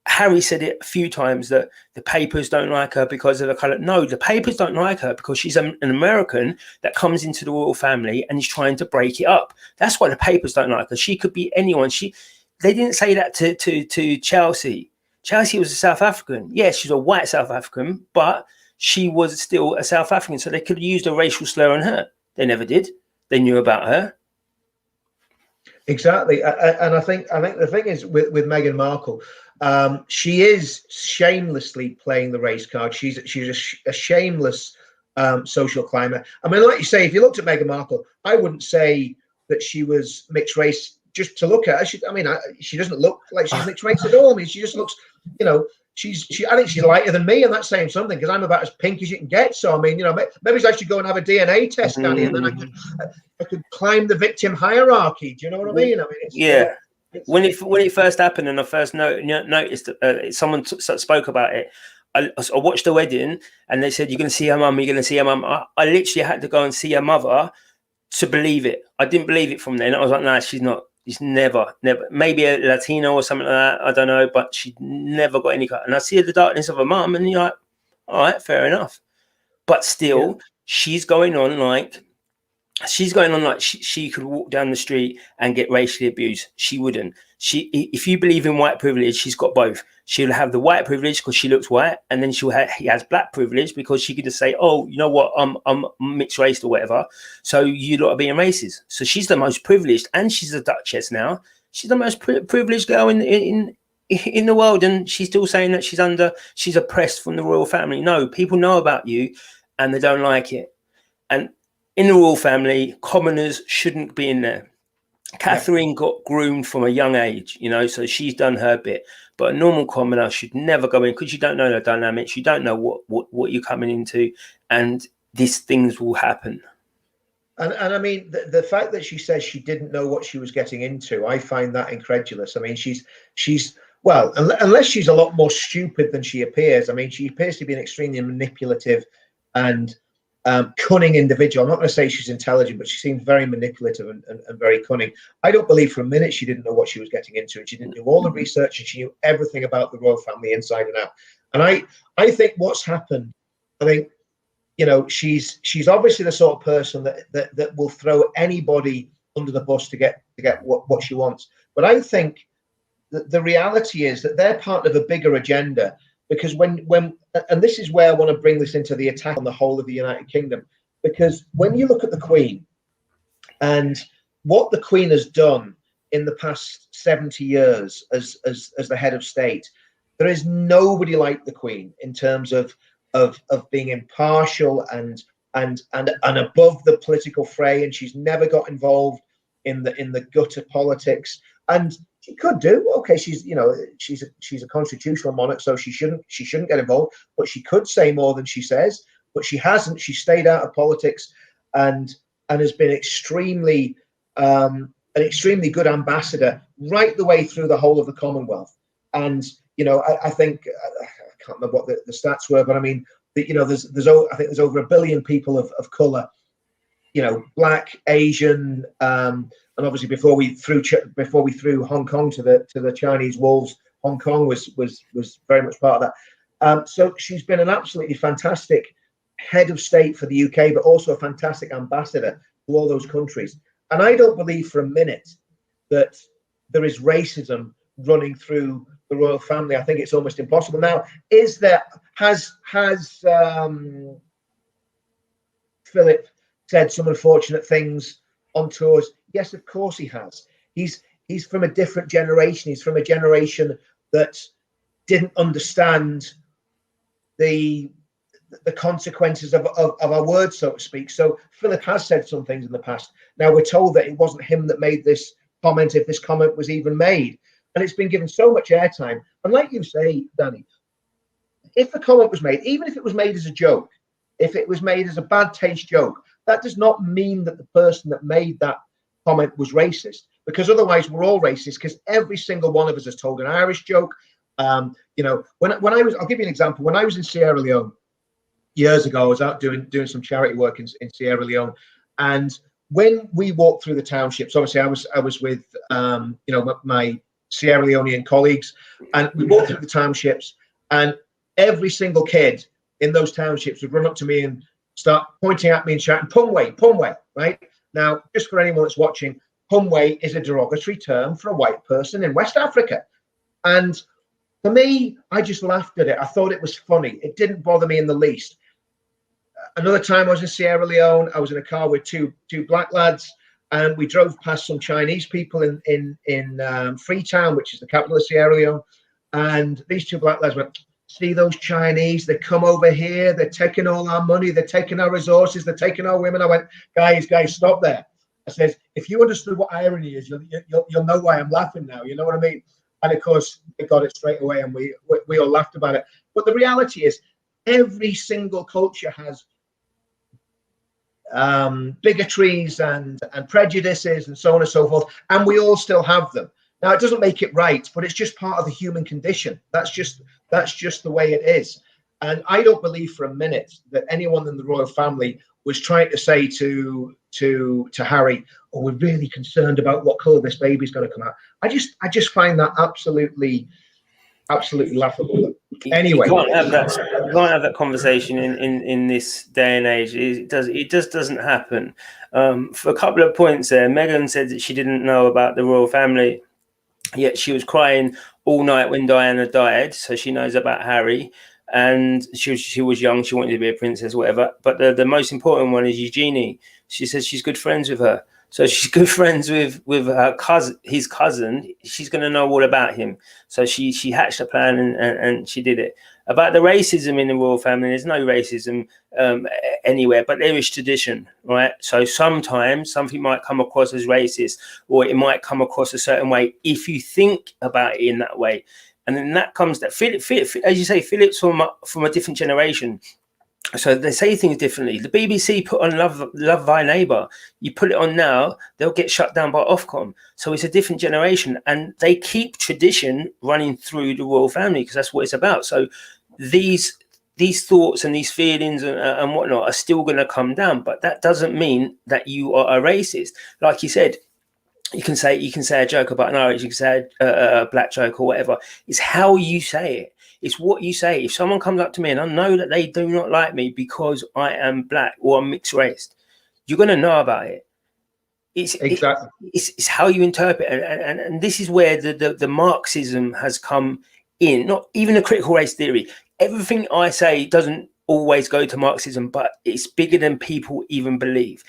Harry said it a few times that the papers don't like her because of the color. No, the papers don't like her because she's an American that comes into the royal family and is trying to break it up. That's why the papers don't like her. She could be anyone. They didn't say that to Chelsea. Chelsea was a South African. Yes, she's a white South African, but she was still a South African. So they could have used a racial slur on her. They never did. They knew about her. Exactly. And I think the thing is with Meghan Markle, She is shamelessly playing the race card. She's a shameless social climber. I mean, like you say, if you looked at Meghan Markle, I wouldn't say that she was mixed race just to look at her. She doesn't look like she's mixed race at all. I mean, she just looks, you know, I think she's lighter than me, and that's saying something because I'm about as pink as you can get. So, I mean, you know, maybe I should go and have a DNA test, Danny, and then I could climb the victim hierarchy. Do you know what I mean? I mean, when it first happened, and I first noticed someone spoke about it. I watched the wedding, and they said, "You're going to see her mum. You're going to see her mum." I literally had to go and see her mother to believe it. I didn't believe it from then. I was like, "No, she's not. She's never. Maybe a Latino or something like that. I don't know, but she never got any cut." And I see the darkness of her mum, and you're like, "All right, fair enough." But still, she's going on like she could walk down the street and get racially abused. She wouldn't. If you believe in white privilege, she's got both. She'll have the white privilege because she looks white, and then he has black privilege because she could just say, "Oh, you know what? I'm mixed race or whatever. So you lot are being racist." So she's the most privileged, and she's a duchess now. She's the most privileged girl in the world, and she's still saying that she's oppressed from the royal family. No, people know about you, and they don't like it. And in the royal family, commoners shouldn't be in there. Catherine got groomed from a young age, you know, so she's done her bit. But a normal commoner should never go in because you don't know the dynamics, you don't know what you're coming into, and these things will happen. And I mean, the fact that she says she didn't know what she was getting into, I find that incredulous. I mean, she's well, unless she's a lot more stupid than she appears. I mean, she appears to be an extremely manipulative and cunning individual. I'm not going to say she's intelligent, but she seems very manipulative and very cunning. I don't believe for a minute she didn't know what she was getting into, and she didn't do all the research, and she knew everything about the royal family inside and out. And I think what's happened, I think, you know, she's obviously the sort of person that will throw anybody under the bus to get what she wants. But I think that the reality is that they're part of a bigger agenda. Because when and this is where I want to bring this into the attack on the whole of the United Kingdom, because when you look at the Queen and what the Queen has done in the past 70 years as the head of state, there is nobody like the Queen in terms of being impartial and above the political fray, and she's never got involved in the gutter politics. And she could do okay. She's a constitutional monarch, so she shouldn't get involved. But she could say more than she says. But she hasn't. She stayed out of politics and has been an extremely good ambassador right the way through the whole of the Commonwealth. And you know, I think I can't remember what the stats were, but I mean, you know, I think there's over 1 billion people of color. You know, black, Asian. And obviously, before we threw Hong Kong to the Chinese wolves, Hong Kong was very much part of that. So she's been an absolutely fantastic head of state for the UK, but also a fantastic ambassador to all those countries. And I don't believe for a minute that there is racism running through the royal family. I think it's almost impossible. Now, has Philip said some unfortunate things on tours? Yes, of course he has. He's from a different generation. He's from a generation that didn't understand the consequences of our words, so to speak. So Philip has said some things in the past. Now we're told that it wasn't him that made this comment, if this comment was even made, and it's been given so much airtime. And like you say, Danny, if the comment was made, even if it was made as a joke, if it was made as a bad taste joke, that does not mean that the person that made that comment was racist, because otherwise we're all racist, because every single one of us has told an Irish joke. You know, when I'll give you an example. When I was in Sierra Leone years ago, I was out doing some charity work in Sierra Leone, and when we walked through the townships, obviously I was with you know, my Sierra Leonean colleagues, and we walked through the townships, and every single kid in those townships would run up to me and start pointing at me and shouting, "Pumwe," right? Now, just for anyone that's watching, Pumwe is a derogatory term for a white person in West Africa. And for me, I just laughed at it. I thought it was funny. It didn't bother me in the least. Another time I was in Sierra Leone, I was in a car with two black lads, and we drove past some Chinese people in Freetown, which is the capital of Sierra Leone. And these two black lads went, see those Chinese, they come over here, they're taking all our money, they're taking our resources, they're taking our women. I went, guys, stop there. I said, if you understood what irony is, you'll know why I'm laughing now. You know what I mean? And of course, they got it straight away, and we all laughed about it. But the reality is, every single culture has bigotries and prejudices and so on and so forth, and we all still have them. Now, it doesn't make it right, but it's just part of the human condition. That's just the way it is. And I don't believe for a minute that anyone in the royal family was trying to say to Harry, "Oh, we're really concerned about what colour this baby's going to come out." I just find that absolutely laughable. Anyway, you can't have that conversation in this day and age. It just doesn't happen. For a couple of points there, Meghan said that she didn't know about the royal family, yet she was crying all night when Diana died, so she knows about Harry. And she was young, she wanted to be a princess, whatever. But the most important one is Eugenie. She says she's good friends with her. So she's good friends with her cousin, his cousin. She's going to know all about him. So she hatched a plan and she did it. About the racism in the royal family, there's no racism anywhere, but there is tradition, right? So sometimes something might come across as racist, or it might come across a certain way if you think about it in that way. And then that comes that Philip, as you say, Philip's from a different generation. So they say things differently. The BBC put on Love Thy Neighbour. You put it on now, they'll get shut down by Ofcom. So it's a different generation, and they keep tradition running through the royal family because that's what it's about. So these thoughts and these feelings and whatnot are still going to come down, but that doesn't mean that you are a racist. Like you said, you can say a joke about an Irish, you can say a black joke or whatever. It's how you say it. It's what you say. If someone comes up to me and I know that they do not like me because I am black or I'm mixed race, you're going to know about it. It's how you interpret it. And this is where the Marxism has come in, not even the critical race theory. Everything I say doesn't always go to Marxism, but it's bigger than people even believe.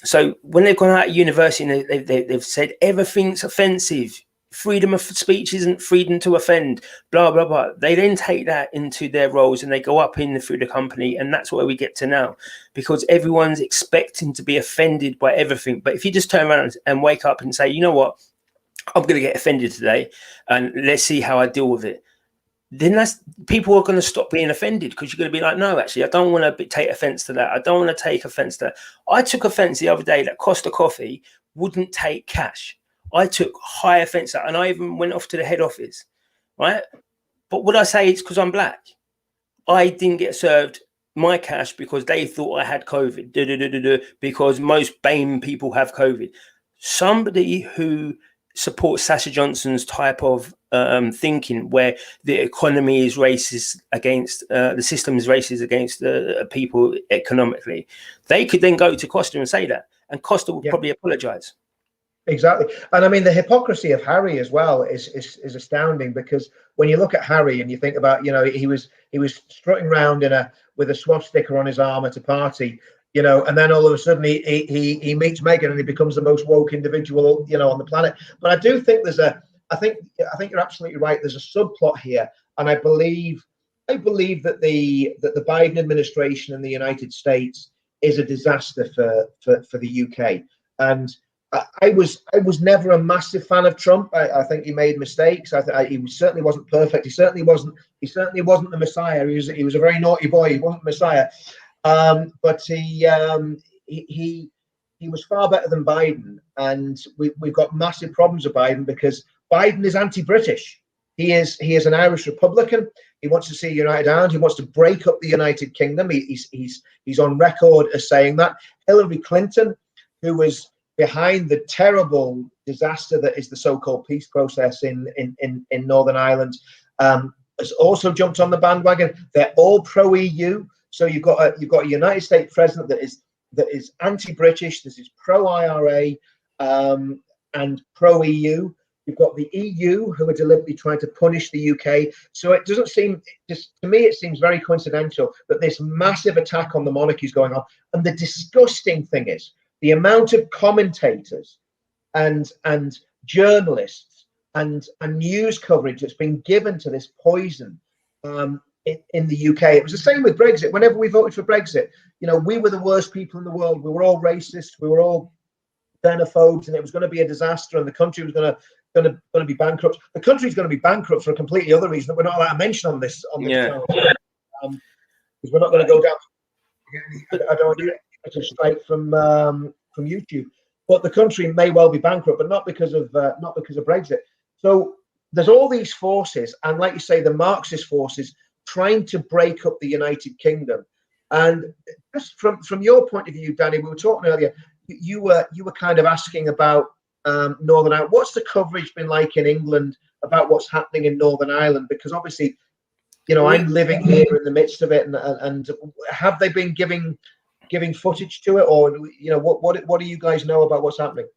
So when they've gone out of university and they've said everything's offensive, freedom of speech isn't freedom to offend, blah, blah, blah. They then take that into their roles and they go up through the company. And that's where we get to now, because everyone's expecting to be offended by everything. But if you just turn around and wake up and say, you know what, I'm going to get offended today and let's see how I deal with it, then people are going to stop being offended, because you're going to be like, no, actually, I don't want to take offense to that. I don't want to take offense to that. I took offense the other day that Costa Coffee wouldn't take cash. I took high offense to that, and I even went off to the head office, right? But would I say it's because I'm black? I didn't get served my cash because they thought I had COVID, because most BAME people have COVID. Somebody who supports Sasha Johnson's type of thinking, where the economy is racist against the system is racist against people economically, they could then go to Costa and say that, and Costa would probably apologize. Exactly. And I mean, the hypocrisy of Harry as well is astounding, because when you look at Harry and you think about, you know, he was strutting around with a swastika on his arm at a party, you know, and then all of a sudden he meets Meghan and he becomes the most woke individual, you know, on the planet. But I do think I think you're absolutely right. There's a subplot here, and I believe that the Biden administration in the United States is a disaster for the UK. And I was never a massive fan of Trump. I think he made mistakes. He certainly wasn't perfect. He certainly wasn't the Messiah. He was a very naughty boy. He wasn't the Messiah. But he was far better than Biden, and we've got massive problems with Biden, because Biden is anti-British. He is an Irish Republican. He wants to see United Ireland. He wants to break up the United Kingdom. He's on record as saying that. Hillary Clinton, who was behind the terrible disaster that is the so-called peace process in Northern Ireland, has also jumped on the bandwagon. They're all pro-EU. So you've got a United States president that is anti-British. This is pro-IRA and pro-EU. You've got the EU, who are deliberately trying to punish the UK. So it doesn't seem, just to me, it seems very coincidental that this massive attack on the monarchy is going on. And the disgusting thing is the amount of commentators and journalists and news coverage that's been given to this poison in the UK. It was the same with Brexit. Whenever we voted for Brexit, you know, we were the worst people in the world. We were all racist. We were all xenophobes, and it was going to be a disaster, and the country was going to be bankrupt. The country's going to be bankrupt for a completely other reason that we're not allowed to mention on this channel, because we're not going to go down. I don't want to get a strike from YouTube, but the country may well be bankrupt, but not because of Brexit. So there's all these forces, and like you say, the Marxist forces trying to break up the United Kingdom. And just from your point of view, Danny, we were talking earlier. You were kind of asking about Northern Ireland. What's the coverage been like in England about what's happening in Northern Ireland? Because obviously, you know, I'm living here in the midst of it, and have they been giving footage to it, or you know, what do you guys know about what's happening?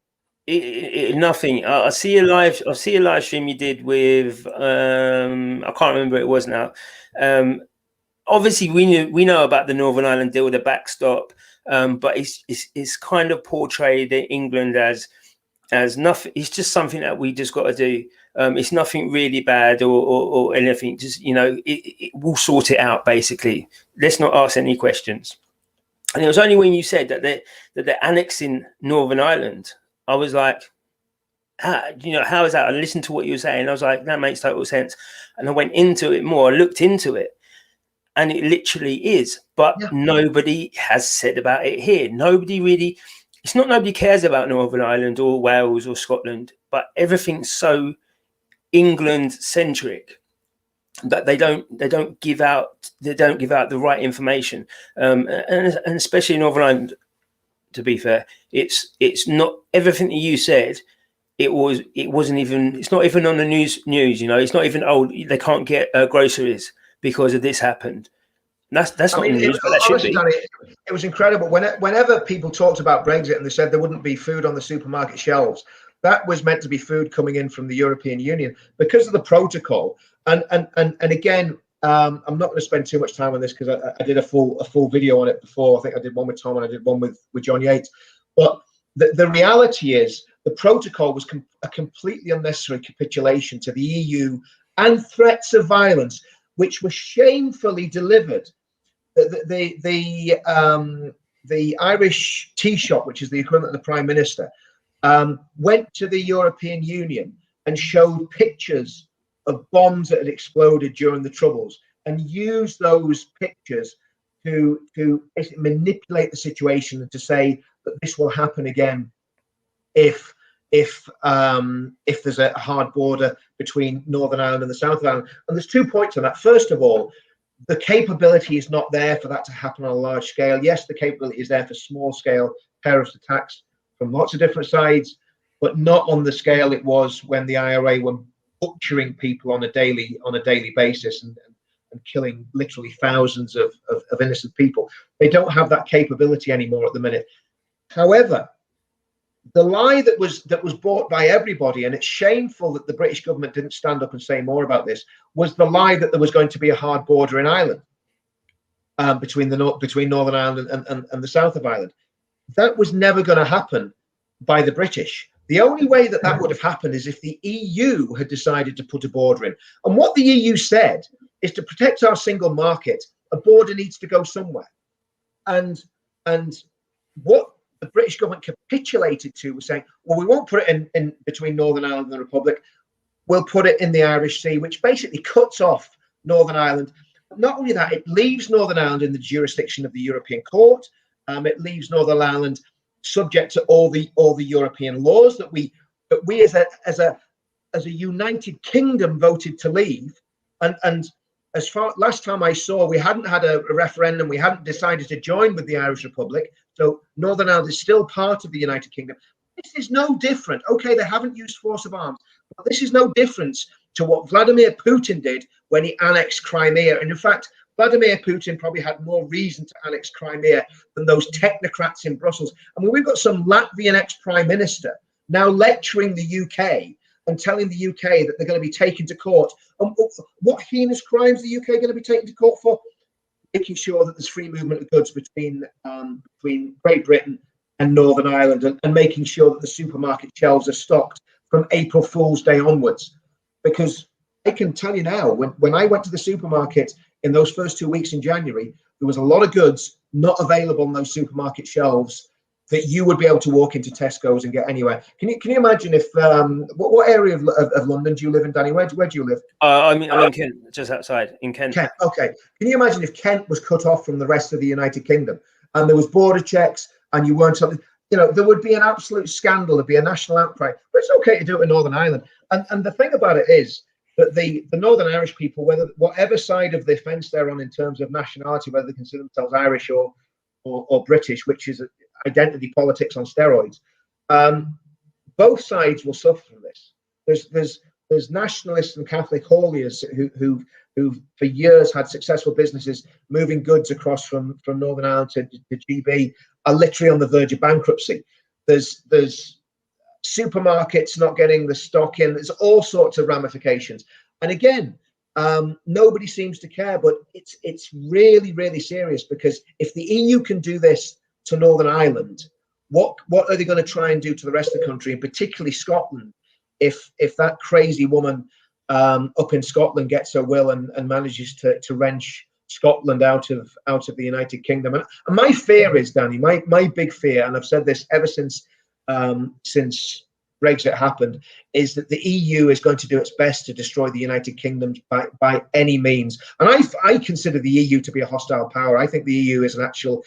Nothing. I see a live stream you did with I can't remember who it was now. Obviously we know about the Northern Ireland deal with the backstop, but it's kind of portrayed in England as nothing. It's just something that we just got to do. It's nothing really bad or anything. Just, you know, we'll sort it out. Basically, let's not ask any questions. And it was only when you said that they're annexing Northern Ireland, I was like, how is that? I listened to what you were saying. I was like, that makes total sense. And I went into it more. I looked into it, and it literally is. But nobody has said about it here. Nobody cares about Northern Ireland or Wales or Scotland. But everything's so England centric that they don't give out the right information. And especially in Northern Ireland, to be fair, it's not everything that you said. It's not even on the news, you know. It's not even, they can't get groceries because of this happened. That's not news, but that should be. Danny, it was incredible. Whenever people talked about Brexit and they said there wouldn't be food on the supermarket shelves, that was meant to be food coming in from the European Union because of the protocol. And again, I'm not going to spend too much time on this because I did a full video on it before. I think I did one with Tom and I did one with John Yates. But the reality is the protocol was a completely unnecessary capitulation to the EU and threats of violence, which were shamefully delivered. The Irish Taoiseach, which is the equivalent of the Prime Minister, went to the European Union and showed pictures of bombs that had exploded during the Troubles, and used those pictures to basically manipulate the situation and to say that this will happen again if there's a hard border between Northern Ireland and the South of Ireland. And there's 2 points on that. First of all, the capability is not there for that to happen on a large scale. Yes, the capability is there for small scale terrorist attacks from lots of different sides, but not on the scale it was when the IRA were butchering people on a daily basis and killing literally thousands of innocent people. They don't have that capability anymore at the minute. However, the lie that was bought by everybody, and it's shameful that the British government didn't stand up and say more about this, was the lie that there was going to be a hard border in Ireland, between Northern Ireland and the South of Ireland. That was never going to happen by the British. The only way that would have happened is if the EU had decided to put a border in. And what the EU said is, to protect our single market, a border needs to go somewhere. And what the British government capitulated to was saying, well, we won't put it in between Northern Ireland and the Republic. We'll put it in the Irish Sea, which basically cuts off Northern Ireland. But not only that, it leaves Northern Ireland in the jurisdiction of the European Court. It leaves Northern Ireland subject to all the European laws that we as a United Kingdom voted to leave. And as far last time I saw, we hadn't had a referendum. We hadn't decided to join with the Irish Republic. So Northern Ireland is still part of the United Kingdom. This is no different. Okay, they haven't used force of arms, but this is no different to what Vladimir Putin did when he annexed Crimea. And in fact, Vladimir Putin probably had more reason to annex Crimea than those technocrats in Brussels. I mean, we've got some Latvian ex-prime minister now lecturing the UK and telling the UK that they're going to be taken to court. And what heinous crimes the UK are going to be taken to court for? Making sure that there's free movement of goods between Great Britain and Northern Ireland, and making sure that the supermarket shelves are stocked from April Fool's Day onwards, because I can tell you now, when I went to the supermarket in those first 2 weeks in January, there was a lot of goods not available on those supermarket shelves that you would be able to walk into Tesco's and get anywhere. Can you imagine if what area of London do you live in, Danny? Where do you live? I'm in Kent, just outside in Kent. Kent. Okay. Can you imagine if Kent was cut off from the rest of the United Kingdom and there was border checks and you weren't something? You know, there would be an absolute scandal. There'd be a national outcry. But it's okay to do it in Northern Ireland. And the thing about it is that the Northern Irish people, whatever side of the fence they're on in terms of nationality, whether they consider themselves Irish or British, which is identity politics on steroids, both sides will suffer from this. There's nationalists and Catholic hauliers who for years had successful businesses moving goods across from Northern Ireland to GB, are literally on the verge of bankruptcy. There's supermarkets not getting the stock in. There's all sorts of ramifications. And again, nobody seems to care, but it's really, really serious, because if the EU can do this to Northern Ireland, what are they going to try and do to the rest of the country, and particularly Scotland, if that crazy woman up in Scotland gets her will and manages to wrench Scotland out of the United Kingdom? And my fear is, Danny, my big fear, and I've said this ever since Brexit happened, is that the EU is going to do its best to destroy the United Kingdom by any means. And I consider the EU to be a hostile power. I think the EU is an actual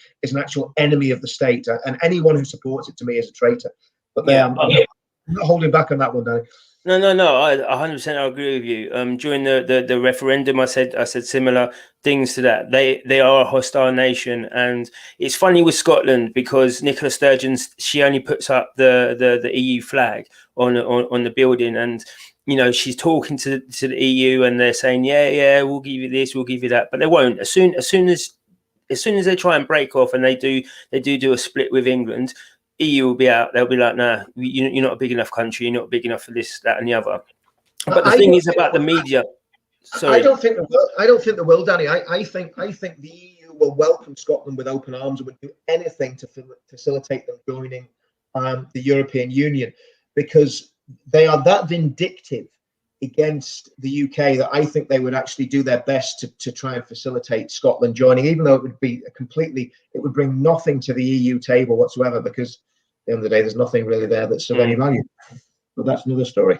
enemy of the state, and anyone who supports it to me is a traitor. But I'm not holding back on that one, Danny. No. I 100% agree with you. During the referendum, I said similar things to that. They are a hostile nation, and it's funny with Scotland because Nicola Sturgeons, she only puts up the EU flag on the building, and you know she's talking to the EU, and they're saying yeah we'll give you this, we'll give you that, but they won't. As soon as they try and break off, and they do a split with England, EU will be out. They'll be like, nah, you're not a big enough country. You're not big enough for this, that, and the other. But the thing is about the media. Sorry, I don't think they will, Danny. I think the EU will welcome Scotland with open arms and would do anything to facilitate them joining the European Union, because they are that vindictive against the UK that I think they would actually do their best to try and facilitate Scotland joining, even though it would bring nothing to the EU table whatsoever, because at the end of the day, there's nothing really there that's of any value. But that's another story.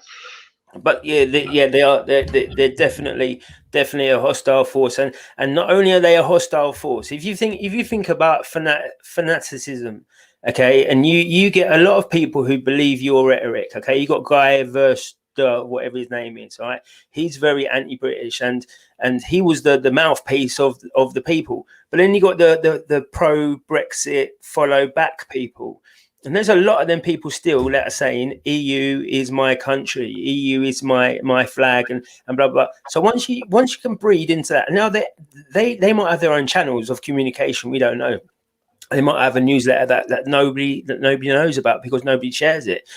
But they are. They're definitely a hostile force, and not only are they a hostile force. If you think about fanaticism, okay, and you get a lot of people who believe your rhetoric. Okay, you got Guy Verhofstadt, whatever his name is, all right, he's very anti-British, and he was the mouthpiece of the people. But then you got the pro-Brexit follow back people, and there's a lot of them people still that are saying EU is my country, EU is my flag, and blah blah. So once you can breed into that, now they might have their own channels of communication, we don't know. They might have a newsletter that nobody knows about because nobody shares it.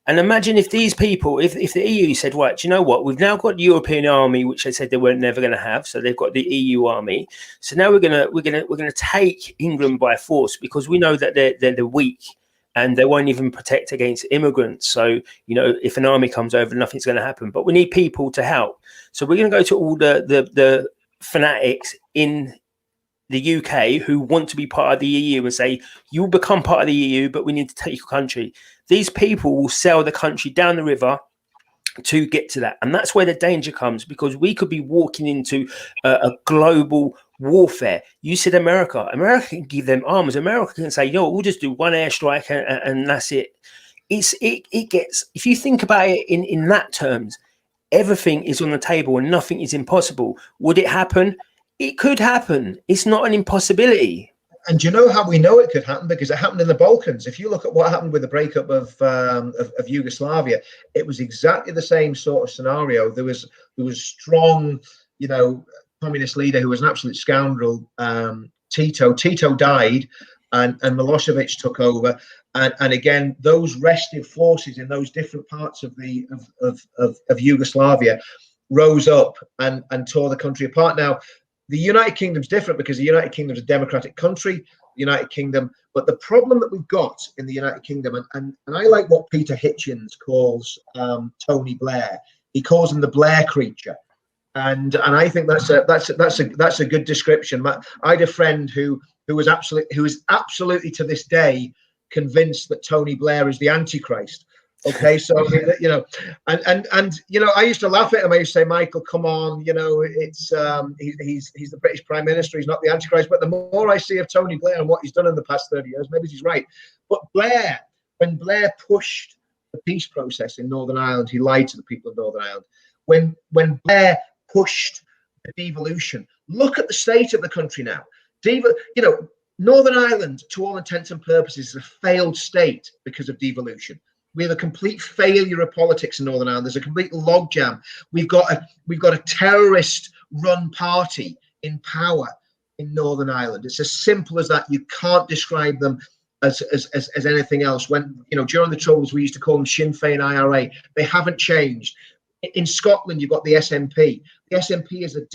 And imagine if these people, if the EU said, right, do you know what? We've now got the European army, which they said they were never going to have. So they've got the EU army. So now we're gonna take England by force, because we know that they're weak and they won't even protect against immigrants. So you know, if an army comes over, nothing's going to happen. But we need people to help. So we're going to go to all the fanatics in the UK who want to be part of the EU and say, you'll become part of the EU, but we need to take your country. These people will sell the country down the river to get to that. And that's where the danger comes, because we could be walking into a global warfare. You said America can give them arms. America can say, we'll just do one airstrike and that's it. It gets, if you think about it in that terms, everything is on the table and nothing is impossible. Would it happen? It could happen. It's not an impossibility. And do you know how we know it could happen? Because it happened in the Balkans. If you look at what happened with the breakup of Yugoslavia, it was exactly the same sort of scenario. There was strong, communist leader who was an absolute scoundrel, Tito. Tito died, and Milosevic took over. And again, those restive forces in those different parts of Yugoslavia rose up and tore the country apart. Now, the United Kingdom's different, because the United Kingdom's a democratic country. United Kingdom. But the problem that we've got in the United Kingdom, and I like what Peter Hitchens calls Tony Blair. He calls him the Blair creature, and I think that's a good description. I had a friend who is absolutely to this day convinced that Tony Blair is the Antichrist. Okay, so you know, and you know, I used to laugh at him. I used to say, Michael, come on, you know, it's he's the British Prime Minister. He's not the Antichrist. But the more I see of Tony Blair and what he's done in the past 30 years, maybe he's right. But Blair, when Blair pushed the peace process in Northern Ireland, he lied to the people of Northern Ireland. When Blair pushed the devolution, look at the state of the country now. You know, Northern Ireland, to all intents and purposes, is a failed state because of devolution. We have a complete failure of politics in Northern Ireland. There's a complete logjam. We've got a terrorist-run party in power in Northern Ireland. It's as simple as that. You can't describe them as anything else. When, you know, during the Troubles, we used to call them Sinn Féin IRA. They haven't changed. In Scotland, you've got the SNP. The SNP is a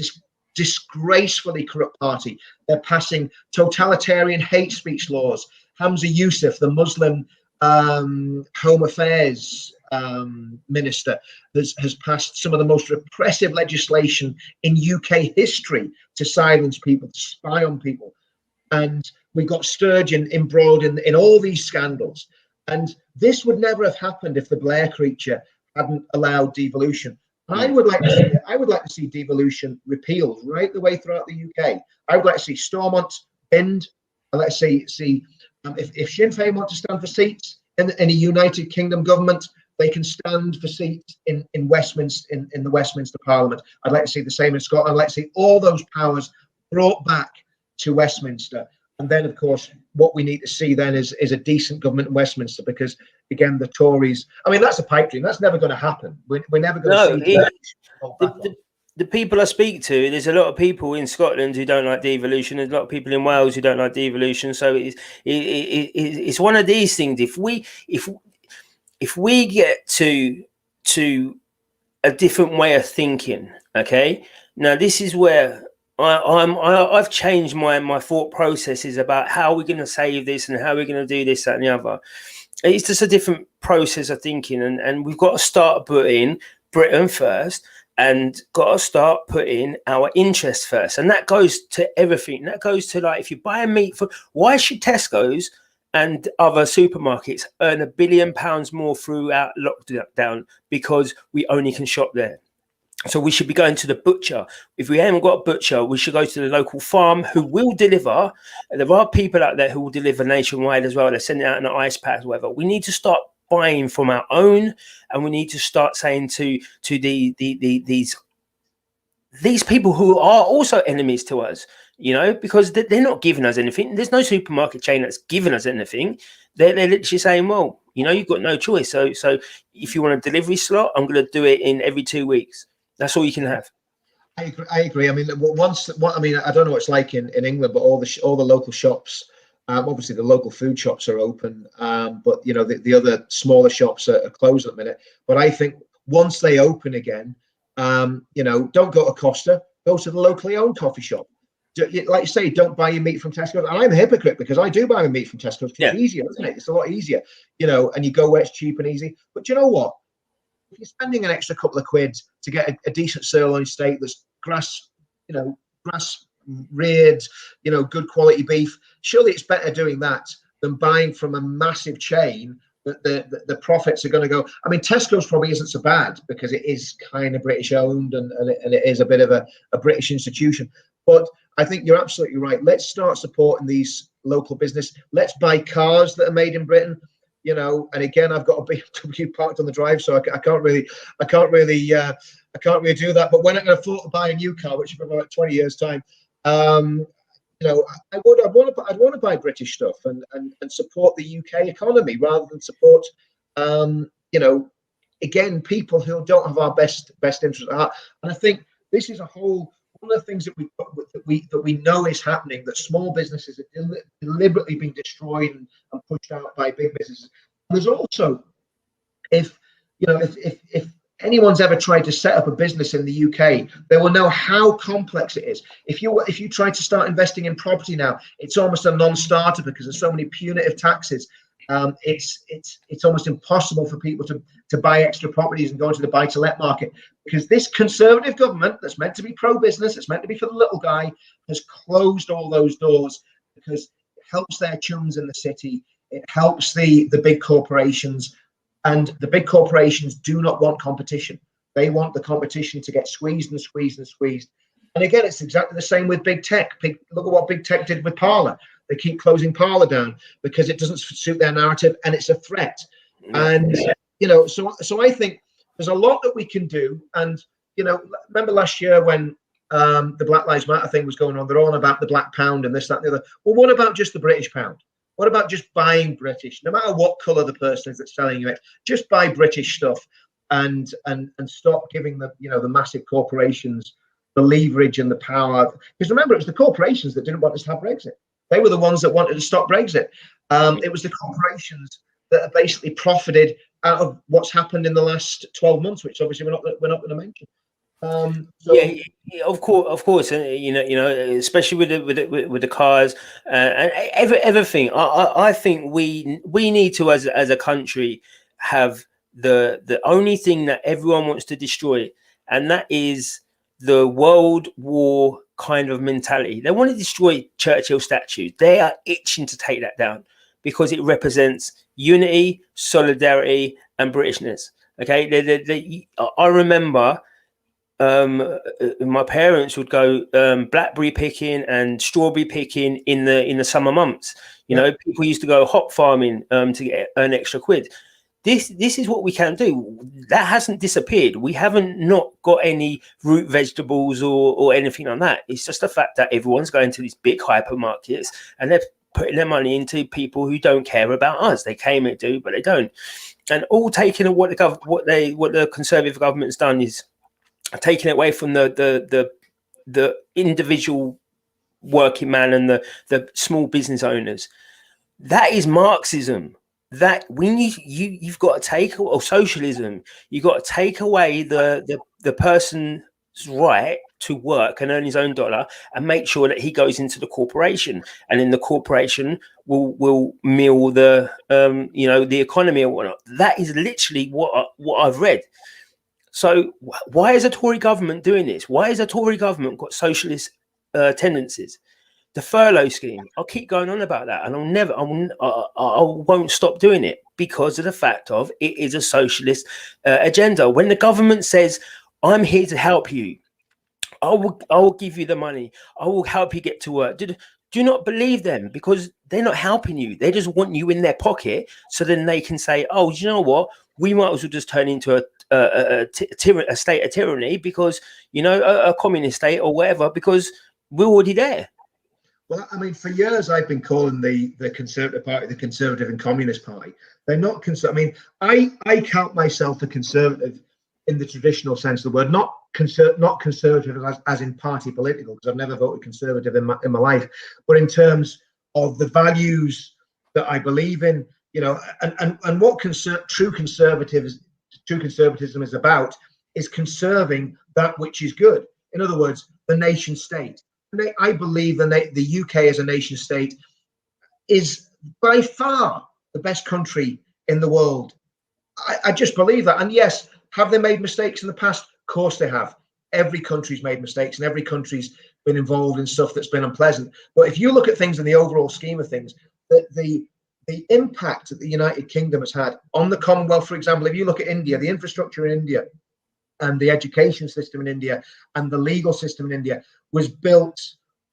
disgracefully corrupt party. They're passing totalitarian hate speech laws. Hamza Yousaf, the Muslim Home Affairs Minister, has passed some of the most repressive legislation in UK history to silence people, to spy on people. And we've got Sturgeon embroiled in all these scandals. And this would never have happened if the Blair creature hadn't allowed devolution. I would like to see devolution repealed right the way throughout the UK. I would like to see Stormont binned. I'd like to see if Sinn Féin want to stand for seats in a United Kingdom government, they can stand for seats in Westminster, in the Westminster Parliament. I'd like to see the same in Scotland. I'd like to see all those powers brought back to Westminster. And then, of course, what we need to see then is a decent government in Westminster, because, again, the Tories, I mean, that's a pipe dream. That's never going to happen. We're never going to see the people I speak to, there's a lot of people in Scotland who don't like devolution. There's a lot of people in Wales who don't like devolution. So it's one of these things. If we get to a different way of thinking, okay. Now this is where I've changed my thought processes about how we're going to save this and how we're going to do this, that, and the other. It's just a different process of thinking, and we've got to start putting Britain first. And got to start putting our interests first. And that goes to everything. That goes to, like, if you buy a meat why should Tesco's and other supermarkets earn £1 billion more throughout lockdown? Because we only can shop there. So we should be going to the butcher. If we haven't got a butcher, we should go to the local farm who will deliver. And there are people out there who will deliver nationwide as well. They're sending out an ice pack or whatever. We need to start buying from our own, and we need to start saying to these people who are also enemies to us, you know, because they're not giving us anything. There's no supermarket chain that's giving us anything. They're literally saying, well, you know, you've got no choice. So if you want a delivery slot, I'm going to do it in every 2 weeks. That's all you can have. I agree. I mean, I don't know what it's like in England, but all the local shops. Obviously, the local food shops are open, but you know the other smaller shops are closed at the minute. But I think once they open again, you know, don't go to Costa, go to the locally owned coffee shop. Like you say, don't buy your meat from Tesco. And I'm a hypocrite because I do buy my meat from Tesco. It's easier, isn't it? It's a lot easier, you know. And you go where it's cheap and easy. But you know what? If you're spending an extra couple of quid to get a decent sirloin steak that's grass reared, you know, good quality beef, surely it's better doing that than buying from a massive chain that the profits are going to go. I mean, Tesco's probably isn't so bad because it is kind of British owned and it is a bit of a British institution. But I think you're absolutely right. Let's start supporting these local business. Let's buy cars that are made in Britain. You know, and again, I've got a BMW parked on the drive, so I can't really do that. But when I can afford to buy a new car, which is probably about 20 years time, you know, I'd want to buy British stuff and support the UK economy rather than support, you know, again, people who don't have our best interest at heart. And I think this is one of the things that we know is happening, that small businesses are deliberately being destroyed and pushed out by big businesses. And there's also, if anyone's ever tried to set up a business in the UK, they will know how complex it is. If you try to start investing in property now, it's almost a non-starter because there's so many punitive taxes. It's almost impossible for people to buy extra properties and go into the buy-to-let market, because this Conservative government that's meant to be pro-business, it's meant to be for the little guy, has closed all those doors because it helps their chums in the city. It helps the big corporations, and the big corporations do not want competition. They want the competition to get squeezed and squeezed and squeezed. And again, it's exactly the same with big tech. Look at what big tech did with Parler. They keep closing Parler down because it doesn't suit their narrative and it's a threat. And, so I think there's a lot that we can do. And, remember last year when the Black Lives Matter thing was going on, they're all about the black pound and this, that, and the other. Well, what about just the British pound? What about just buying British? No matter what colour the person is that's selling you it, just buy British stuff and stop giving the massive corporations the leverage and the power. Because remember, it was the corporations that didn't want us to have Brexit. They were the ones that wanted to stop Brexit. It was the corporations that have basically profited out of what's happened in the last 12 months, which obviously we're not going to mention. Of course, and especially with the cars and everything. I think we need to, as a country, have the only thing that everyone wants to destroy, and that is the World War kind of mentality. They want to destroy Churchill statues. They are itching to take that down because it represents unity, solidarity, and Britishness. Okay, I remember. My parents would go blackberry picking and strawberry picking in the summer months. People used to go hop farming to earn extra quid. This is what we can do. That hasn't disappeared. We haven't not got any root vegetables or anything like that. It's just the fact that everyone's going to these big hypermarkets and they're putting their money into people who don't care about us. They claim it do, but they don't. And all taking what the Conservative government's done is taking it away from the individual working man and the small business owners. That is Marxism. That you've got to take, or socialism. You've got to take away the person's right to work and earn his own dollar, and make sure that he goes into the corporation, and then the corporation will mill the the economy or whatnot. That is literally what I've read. So why is a Tory government doing this? Why has a Tory government got socialist tendencies? The furlough scheme, I'll keep going on about that, and I won't stop doing it because of the fact of it is a socialist agenda. When the government says, I'm here to help you, I will give you the money, I will help you get to work. Do not believe them, because they're not helping you. They just want you in their pocket, so then they can say, oh, do you know what? We might as well just turn into a state of tyranny, because, a communist state or whatever, because we're already there. Well, I mean, for years I've been calling the Conservative Party the Conservative and Communist Party. They're not conservative. I mean, I count myself a conservative in the traditional sense of the word, not conservative as in party political, because I've never voted conservative in my life, but in terms of the values that I believe in, and what true conservatism is about is conserving that which is good. In other words, the nation state. I believe the UK as a nation state is by far the best country in the world. I just believe that. And yes, have they made mistakes in the past? Of course they have. Every country's made mistakes, and every country's been involved in stuff that's been unpleasant. But if you look at things in the overall scheme of things, the impact that the United Kingdom has had on the Commonwealth, for example, if you look at India, the infrastructure in India and the education system in India and the legal system in India was built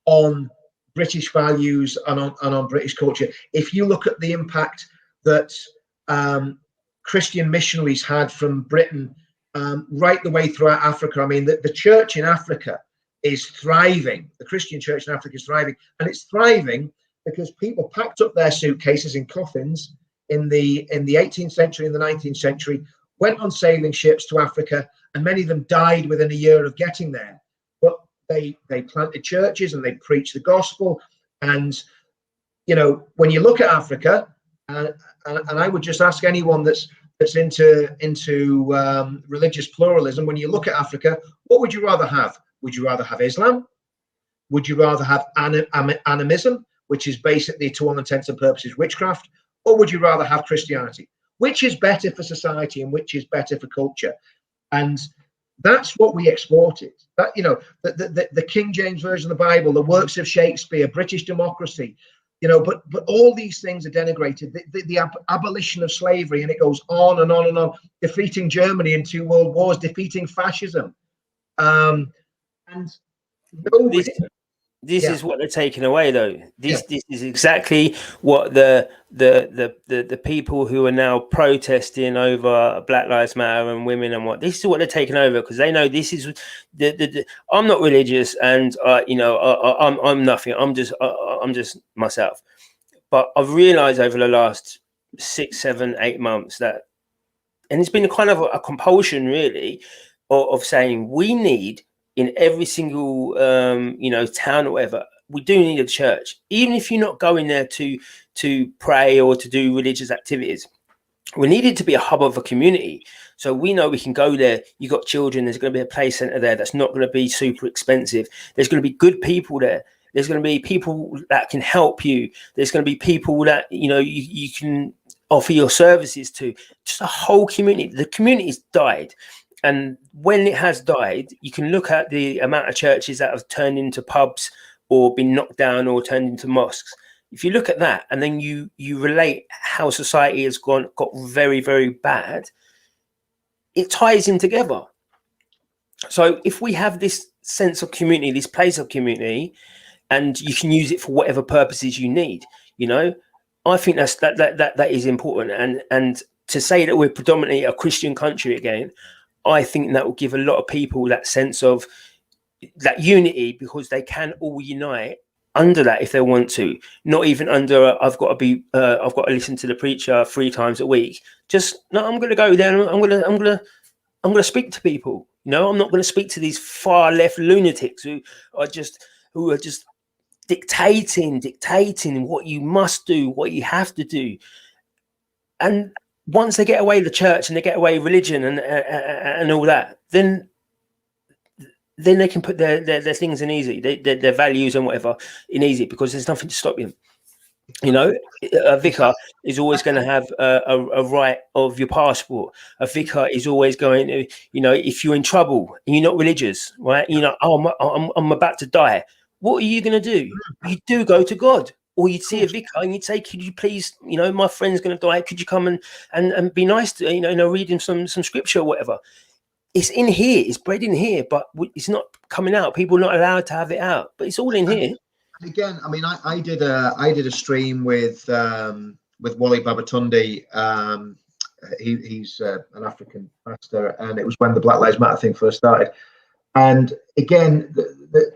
on British values and on British culture. If you look at the impact that Christian missionaries had from Britain right the way throughout Africa, I mean, the church in Africa is thriving. The Christian church in Africa is thriving, and it's thriving because people packed up their suitcases in coffins in the 18th century and the 19th century, went on sailing ships to Africa, and many of them died within a year of getting there. But they planted churches and they preached the gospel. And when you look at Africa, and I would just ask anyone that's that's into religious pluralism, when you look at Africa, what would you rather have? Would you rather have Islam? Would you rather have animism, which is basically, to all intents and purposes, witchcraft? Or would you rather have Christianity? Which is better for society and which is better for culture? And that's what we exported. That, you know, the King James Version of the Bible, the works of Shakespeare, British democracy, you know, but all these things are denigrated. The abolition of slavery, and it goes on and on and on. Defeating Germany in 2 world wars, defeating fascism, and nobody. This is what they're taking away, though. This is exactly what the people who are now protesting over Black Lives Matter and women and what, this is what they're taking over, because they know this is the I'm not religious, and you know, I'm nothing. I'm just myself. But I've realised over the last 6, 7, 8 months that, and it's been a kind of a compulsion, really, of saying we need, in every single you know, town or whatever, we do need a church, even if you're not going there to pray or to do religious activities. We need it to be a hub of a community, so we know we can go there. You got children, there's going to be a play center there that's not going to be super expensive. There's going to be good people there. There's going to be people that can help you. There's going to be people that, you know, you can offer your services to. Just a whole community. The community's died. And when it has died, you can look at the amount of churches that have turned into pubs or been knocked down or turned into mosques. If you look at that and then you relate how society has got very, very bad, it ties in together. So if we have this sense of community, this place of community, and you can use it for whatever purposes you need, you know, I think that is important. And to say that we're predominantly a Christian country again, I think that will give a lot of people that sense of that unity, because they can all unite under that if they want to. Not even under I've got to listen to the preacher 3 times a week. Just no, I'm going to go there and I'm going to speak to people. You know, I'm not going to speak to these far left lunatics who are just dictating what you must do, what you have to do. And once they get away the church and they get away religion and all that, then they can put their things in easy, their values and whatever in easy, because there's nothing to stop them. You know, a vicar is always going to have a right of your passport. A vicar is always going to, you know, if you're in trouble and you're not religious, right? You know, I'm about to die. What are you going to do? You do go to God. Or you'd see a vicar and you'd say, could you please, you know, my friend's going to die. Could you come and be nice to, you know, read him some scripture or whatever. It's in here. It's bred in here, but it's not coming out. People are not allowed to have it out, but it's all in here. Again, I mean, I did a stream with Wally Babatunde. He's an African pastor, and it was when the Black Lives Matter thing first started. And again,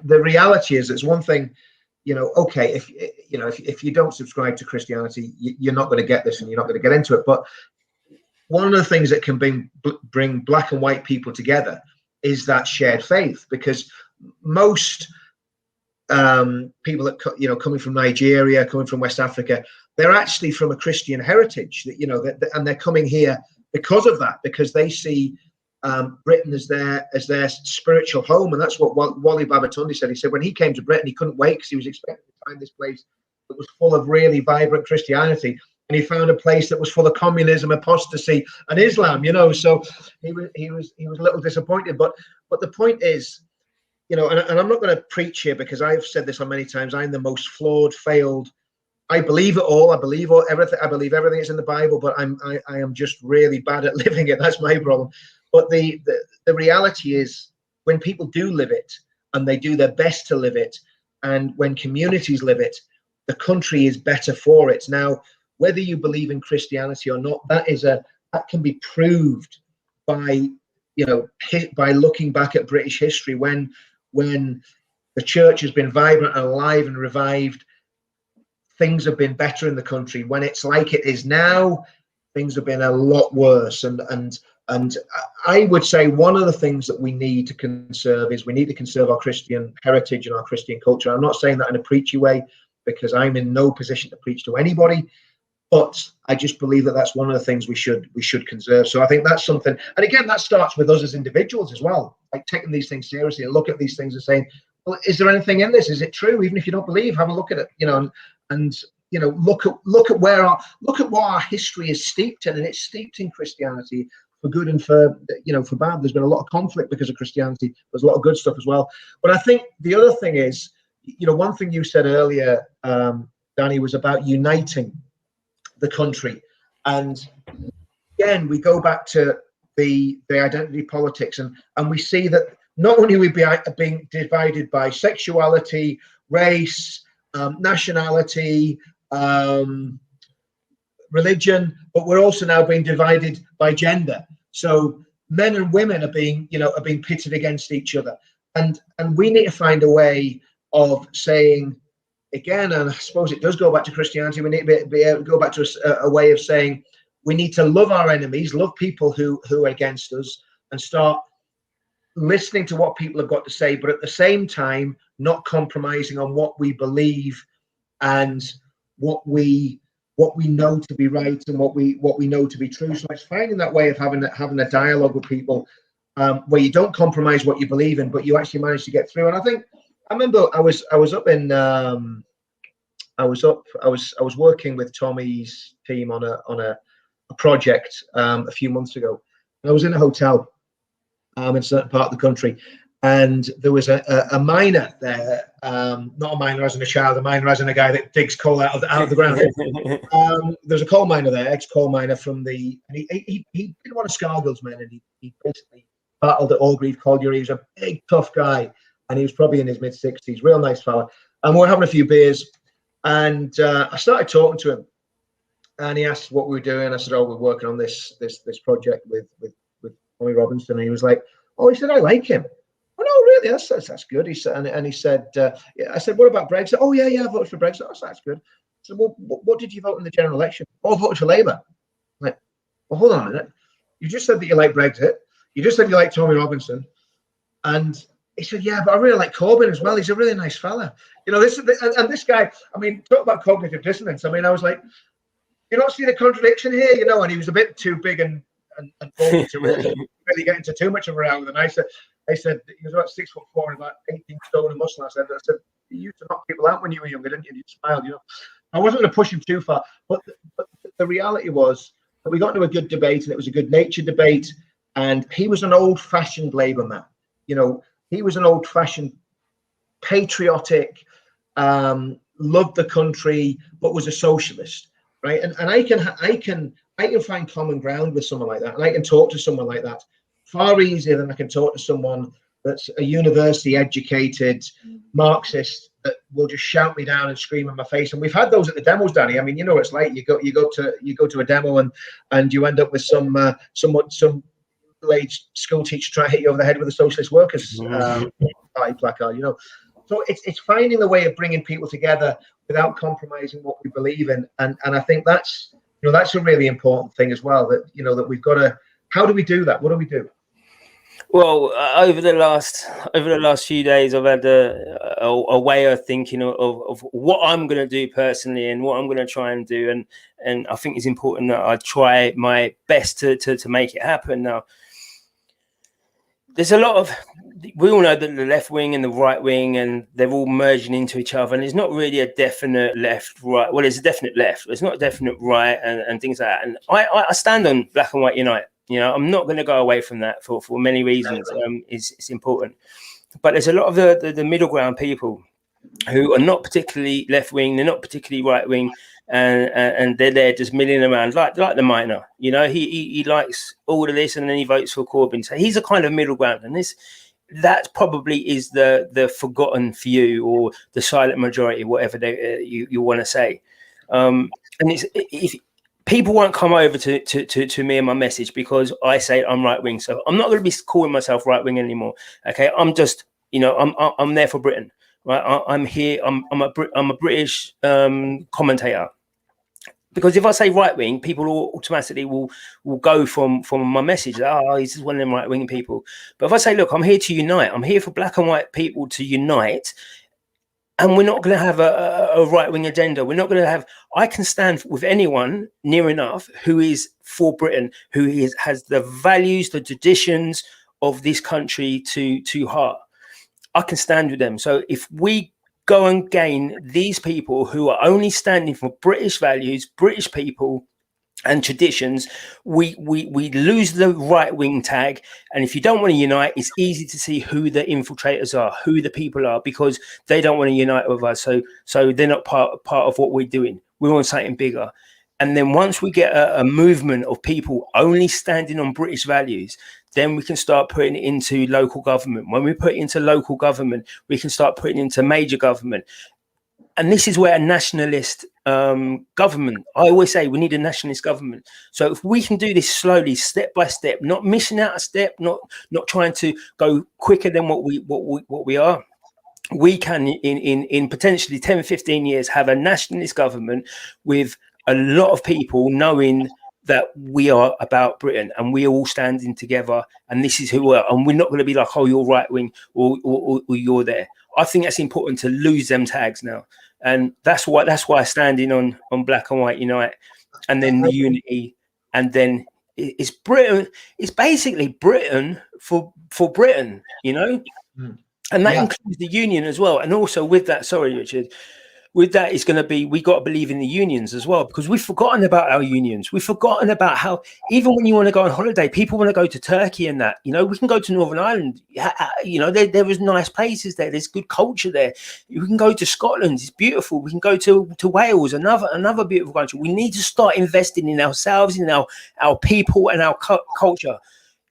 the reality is, it's one thing, you know, okay, if you don't subscribe to Christianity, you're not going to get this and you're not going to get into it. But one of the things that can bring black and white people together is that shared faith, because most people that, you know, coming from Nigeria, coming from West Africa, they're actually from a Christian heritage, that, you know, and they're coming here because of that, because they see Britain as their spiritual home. And that's what Wally Babatunde said. He said when he came to Britain, he couldn't wait because he was expecting to find this place that was full of really vibrant Christianity, and he found a place that was full of communism, apostasy, and Islam. You know, so he was a little disappointed. But the point is, you know, and I'm not going to preach here, because I've said this on many times. I'm the most flawed, failed. I believe it all. I believe everything. I believe everything is in the Bible, but I am just really bad at living it. That's my problem. But the reality is, when people do live it and they do their best to live it, and when communities live it, the country is better for it. Now, whether you believe in Christianity or not, that can be proved by, you know, by looking back at British history, when the church has been vibrant and alive and revived. Things have been better in the country. When it's like it is now, things have been a lot worse. And I would say one of the things that we need to conserve is, we need to conserve our Christian heritage and our Christian culture. I'm not saying that in a preachy way, because I'm in no position to preach to anybody. But I just believe that that's one of the things we should conserve. So I think that's something. And again, that starts with us as individuals as well, like taking these things seriously and look at these things and saying, well, is there anything in this? Is it true? Even if you don't believe, have a look at it, and look at what our history is steeped in, and it's steeped in Christianity for good and for bad. There's been a lot of conflict because of Christianity. There's a lot of good stuff as well. But I think the other thing is, one thing you said earlier, Danny, was about uniting the country. And again, we go back to the identity politics, and we see that not only are we being divided by sexuality, race, nationality, religion, but we're also now being divided by gender. So men and women are being pitted against each other, and we need to find a way of saying, again, and I suppose it does go back to Christianity, we need to be able to go back to a way of saying we need to love our enemies, love people who are against us, and start listening to what people have got to say, but at the same time not compromising on what we believe and what we know to be right and what we know to be true. So it's finding that way of having a dialogue with people where you don't compromise what you believe in, but you actually manage to get through. And I remember I was working with Tommy's team on a project a few months ago. And I was in a hotel in a certain part of the country, and there was a miner there, not a miner as in a child, a miner as in a guy that digs coal out of the ground. There's a coal miner there, ex-coal miner and he did one of Scargill's men, and he basically battled at Orgreave Colliery. He was a big, tough guy, and he was probably in his mid-60s, real nice fella. And we were having a few beers, and I started talking to him, and he asked what we were doing. I said, "Oh, we're working on this project with Tommy Robinson." And he was like, "Oh," he said, "I like him." "Oh, no, really? That's good." He said, and he said, yeah. I said, "What about Brexit?" "Oh, yeah, I voted for Brexit." "Oh, that's good." I said, "Well, what did you vote in the general election?" "Oh, I voted for Labour." I'm like, "Well, hold on a minute. You just said that you like Brexit. You just said you like Tommy Robinson." And he said, "Yeah, but I really like Corbyn as well. He's a really nice fella." This guy, I mean, talk about cognitive dissonance. I mean, I was like, you don't see the contradiction here, and he was a bit too big and bulky to really get into too much of a row with him. I said he was about 6'4" and about 18 stone and muscle. I said, "You used to knock people out when you were younger, didn't you?" And he smiled, I wasn't going to push him too far, but the reality was that we got into a good debate, and it was a good-natured debate. And he was an old-fashioned Labour man. He was an old-fashioned, patriotic, loved the country, but was a socialist, right? And I can find common ground with someone like that, and I can talk to someone like that far easier than I can talk to someone that's a university-educated Marxist that will just shout me down and scream in my face. And we've had those at the demos, Danny. I mean, it's like you go to a demo and you end up with some middle-aged school teacher trying to hit you over the head with a socialist workers party placard. So it's finding the way of bringing people together without compromising what we believe in, and I think that's a really important thing as well. That we've got to. How do we do that? What do we do? Well, over the last few days, I've had a way of thinking of what I'm going to do personally and what I'm going to try and do, and I think it's important that I try my best to make it happen. Now, there's a lot of, we all know that the left wing and the right wing, and they're all merging into each other, and it's not really a definite left, right. Well, there's a definite left, it's not a definite right, and things like that. And I stand on black and white unite. I'm not going to go away from that for many reasons. It's important. But there's a lot of the middle ground people who are not particularly left wing, they're not particularly right wing, and they're there just milling around like the miner. He likes all of this, and then he votes for Corbyn. So he's a kind of middle ground, and that probably is the forgotten few or the silent majority, whatever you want to say. And if people won't come over to me and my message because I say I'm right wing, so I'm not going to be calling myself right wing anymore. Okay, I'm just I'm there for Britain. Right, I'm here. I'm a British commentator. Because if I say right wing, people automatically will go from my message. Oh, he's just one of them right wing people. But if I say, look, I'm here to unite. I'm here for black and white people to unite. and we're not going to have a right-wing agenda. We're not going to have. I can stand with anyone near enough who is for Britain, who has the values, the traditions of this country to heart. I can stand with them. So if we go and gain these people who are only standing for British values, British people and traditions, we lose the right-wing tag. And if you don't want to unite, it's easy to see who the infiltrators are, who the people are, because they don't want to unite with us. So they're not part of what we're doing. We want something bigger. And then once we get a movement of people only standing on British values, then we can start putting it into local government. When we put it into local government, we can start putting it into major government. And this is where a nationalist government, I always say we need a nationalist government. So if we can do this slowly, step by step, not missing out a step, not trying to go quicker than what we are, we can in potentially 10, 15 years have a nationalist government with a lot of people knowing that we are about Britain and we're all standing together, and this is who we are. And we're not going to be like, oh, you're right wing or you're there. I think that's important to lose them tags now. And that's why standing on black and white unite, and then the unity, and then it's Britain. It's basically Britain for Britain, you know, and that includes the union as well. And also with that, sorry, Richard, with that, it's going to be, we got to believe in the unions as well, because we've forgotten about our unions. We've forgotten about how, even when you want to go on holiday, people want to go to Turkey and that, you know, we can go to Northern Ireland. You know, there is nice places there. There's good culture there. We can go to Scotland. It's beautiful. We can go to Wales, another beautiful country. We need to start investing in ourselves, in our people and our culture.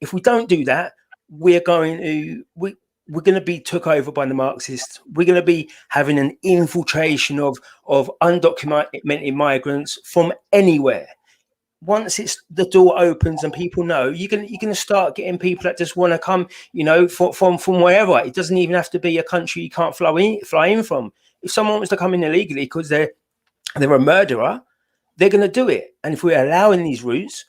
If we don't do that, we're going to be took over by the Marxists. We're going to be having an infiltration of undocumented migrants from anywhere. Once the door opens and people know, you're going to start getting people that just want to come, you know, from wherever. It doesn't even have to be a country you can't fly in from. If someone wants to come in illegally because they're a murderer, they're going to do it. And if we're allowing these routes,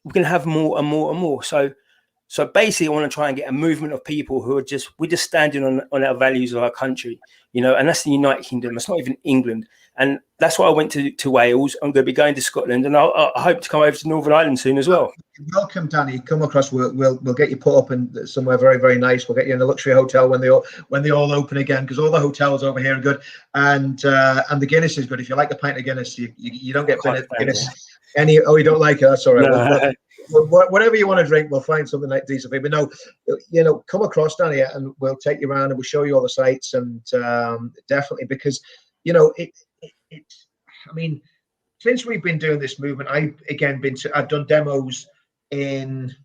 we're going to have more and more and more. So basically, I want to try and get a movement of people who are we're just standing on our values of our country, you know, and that's the United Kingdom. It's not even England. And that's why I went to Wales. I'm going to be going to Scotland, and I hope to come over to Northern Ireland soon as well. Welcome, Danny. Come across. We'll get you put up in somewhere very, very nice. We'll get you in a luxury hotel when they all open again, because all the hotels over here are good, and the Guinness is good. If you like a pint of Guinness, you don't get Guinness. You don't like it? That's all right. No. Whatever you want to drink, we'll find something like decent. But no, you know, come across, Danny, and we'll take you around and we'll show you all the sites, and definitely, because, you know, I mean, since we've been doing this movement, I've done demos in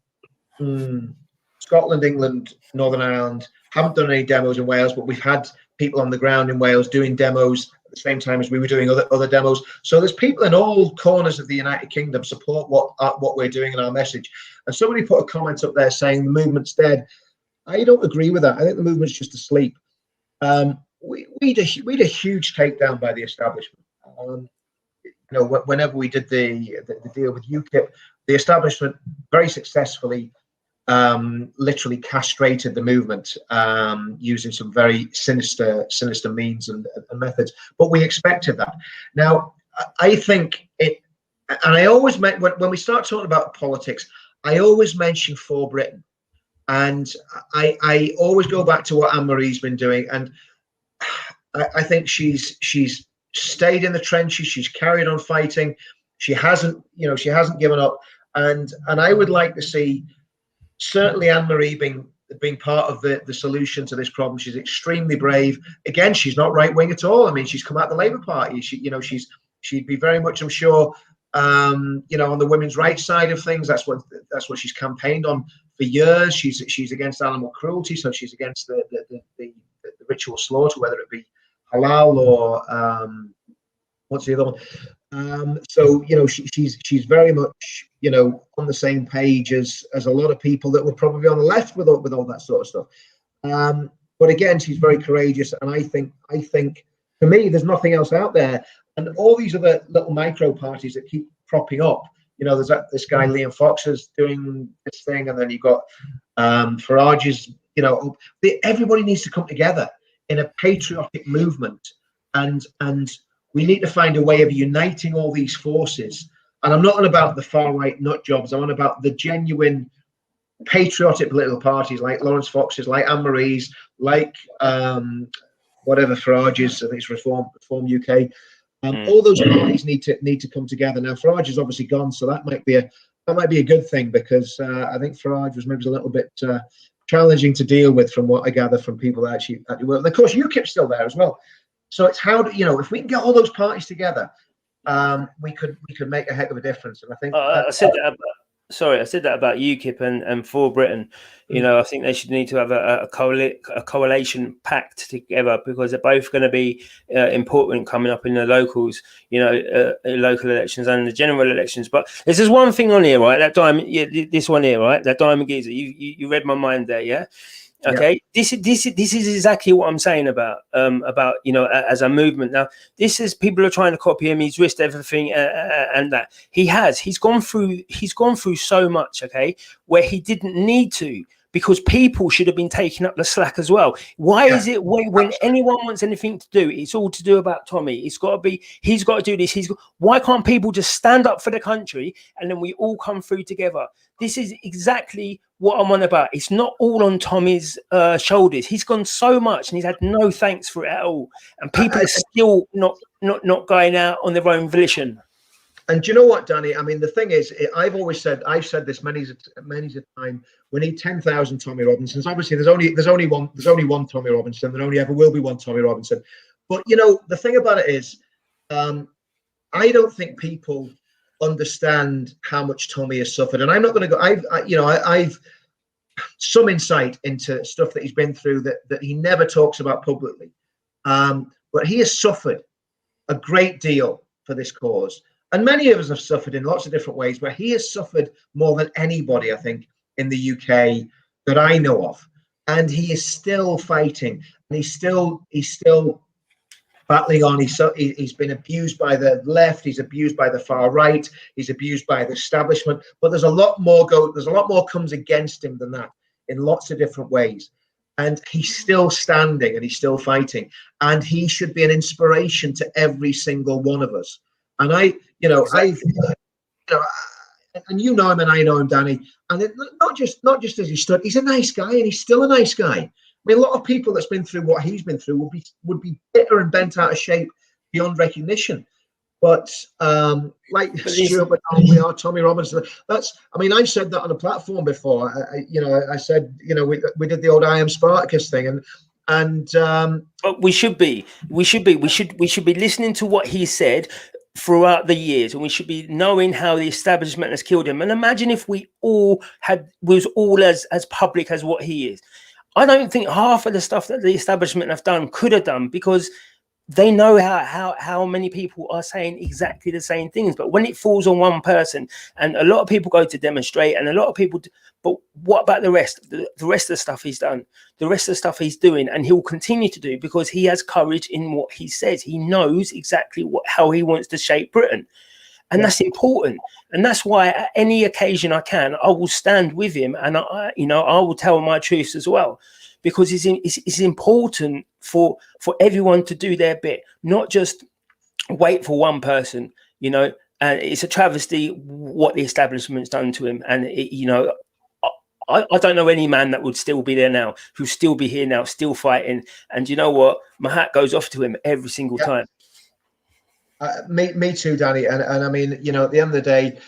Scotland, England, Northern Ireland. Haven't done any demos in Wales, but we've had people on the ground in Wales doing demos at the same time as we were doing other demos. So there's people in all corners of the United Kingdom support what we're doing in our message. And somebody put a comment up there saying the movement's dead. I don't agree with that. I think the movement's just asleep. We had a huge takedown by the establishment. You know, whenever we did the deal with UKIP, the establishment very successfully literally castrated the movement using some very sinister means and methods. But we expected that. Now, I think it, and I always meant when we start talking about politics, I always mention For Britain, and I always go back to what Anne-Marie's been doing, and I think she's stayed in the trenches. She's carried on fighting. She hasn't given up, and I would like to see, certainly, Anne-Marie being part of the solution to this problem. She's extremely brave. Again, she's not right wing at all. I mean, she's come out of the Labour Party. She'd be very much, I'm sure, on the women's rights side of things. That's what she's campaigned on for years. She's against animal cruelty, so she's against the ritual slaughter, whether it be halal or what's the other one. So she's very much on the same page as a lot of people that were probably on the left with all that sort of stuff. But again, she's very courageous, and I think for me, there's nothing else out there. And all these other little micro parties that keep propping up. There's this guy Liam Fox is doing this thing, and then you've got Farage's. Everybody needs to come together. in a patriotic movement, and we need to find a way of uniting all these forces. And I'm not on about the far right nut jobs. I'm on about the genuine patriotic political parties like Lawrence Fox's, like Anne Marie's, like whatever Farage's, I think it's Reform UK. All those parties need to come together. Now Farage is obviously gone, so that might be a good thing, because I think Farage was maybe a little bit challenging to deal with, from what I gather from people that actually work. And of course, UKIP's still there as well. So it's how if we can get all those parties together, we could make a heck of a difference. And I think I said that about UKIP and For Britain. I think they should need to have a coalition pact together, because they're both going to be important coming up in the locals, local elections and the general elections. But there's just one thing on here, right? That diamond, this one here, right? That diamond geezer. You read my mind there, yeah. Okay, yeah. This is exactly what I'm saying about as a movement. Now, this is, people are trying to copy him. He's risked everything, and that he's gone through so much. Okay, where he didn't need to, because people should have been taking up the slack as well. Why is it when anyone wants anything to do, it's all to do about Tommy? He's got to do this. Why can't people just stand up for the country, and then we all come through together? This is exactly what I'm on about. It's not all on Tommy's shoulders. He's gone so much, and he's had no thanks for it at all. And people are still not going out on their own volition. And do you know what, Danny? I mean, the thing is, I've said this many a time. We need 10,000 Tommy Robinsons. Obviously, there's only one Tommy Robinson. There only ever will be one Tommy Robinson. But the thing about it is, I don't think people understand how much Tommy has suffered. And I'm not going to go. I've some insight into stuff that he's been through that he never talks about publicly. But he has suffered a great deal for this cause. And many of us have suffered in lots of different ways, but he has suffered more than anybody, I think, in the UK that I know of. And he is still fighting, and he's still battling on. He's been abused by the left. He's abused by the far right. He's abused by the establishment. But there's a lot more comes against him than that, in lots of different ways. And he's still standing, and he's still fighting. And he should be an inspiration to every single one of us. And and you know him, and I know him, Danny. And not just as he stood, he's a nice guy, and he's still a nice guy. I mean, a lot of people that's been through what he's been through would be bitter and bent out of shape beyond recognition. But like Stuart McDonald, we are Tommy Robinson. I've said that on a platform before. I said, we did the old I Am Spartacus thing, and but we should be listening to what he said throughout the years, and we should be knowing how the establishment has killed him. And imagine if we all was as public as what he is. I don't think half of the stuff that the establishment have done could have done, because they know how many people are saying exactly the same things. But when it falls on one person, and a lot of people go to demonstrate, and a lot of people but what about the rest? The rest of the stuff he's done, the rest of the stuff he's doing, and he'll continue to do, because he has courage in what he says. He knows exactly how he wants to shape Britain. And that's important. And that's why at any occasion I can, I will stand with him, and I will tell my truths as well, because it's important for everyone to do their bit, not just wait for one person, and it's a travesty what the establishment's done to him. And I don't know any man that would still be there now, who'd still be here now, still fighting. And you know what? My hat goes off to him every single time. Me too, Danny. And I mean, at the end of the day,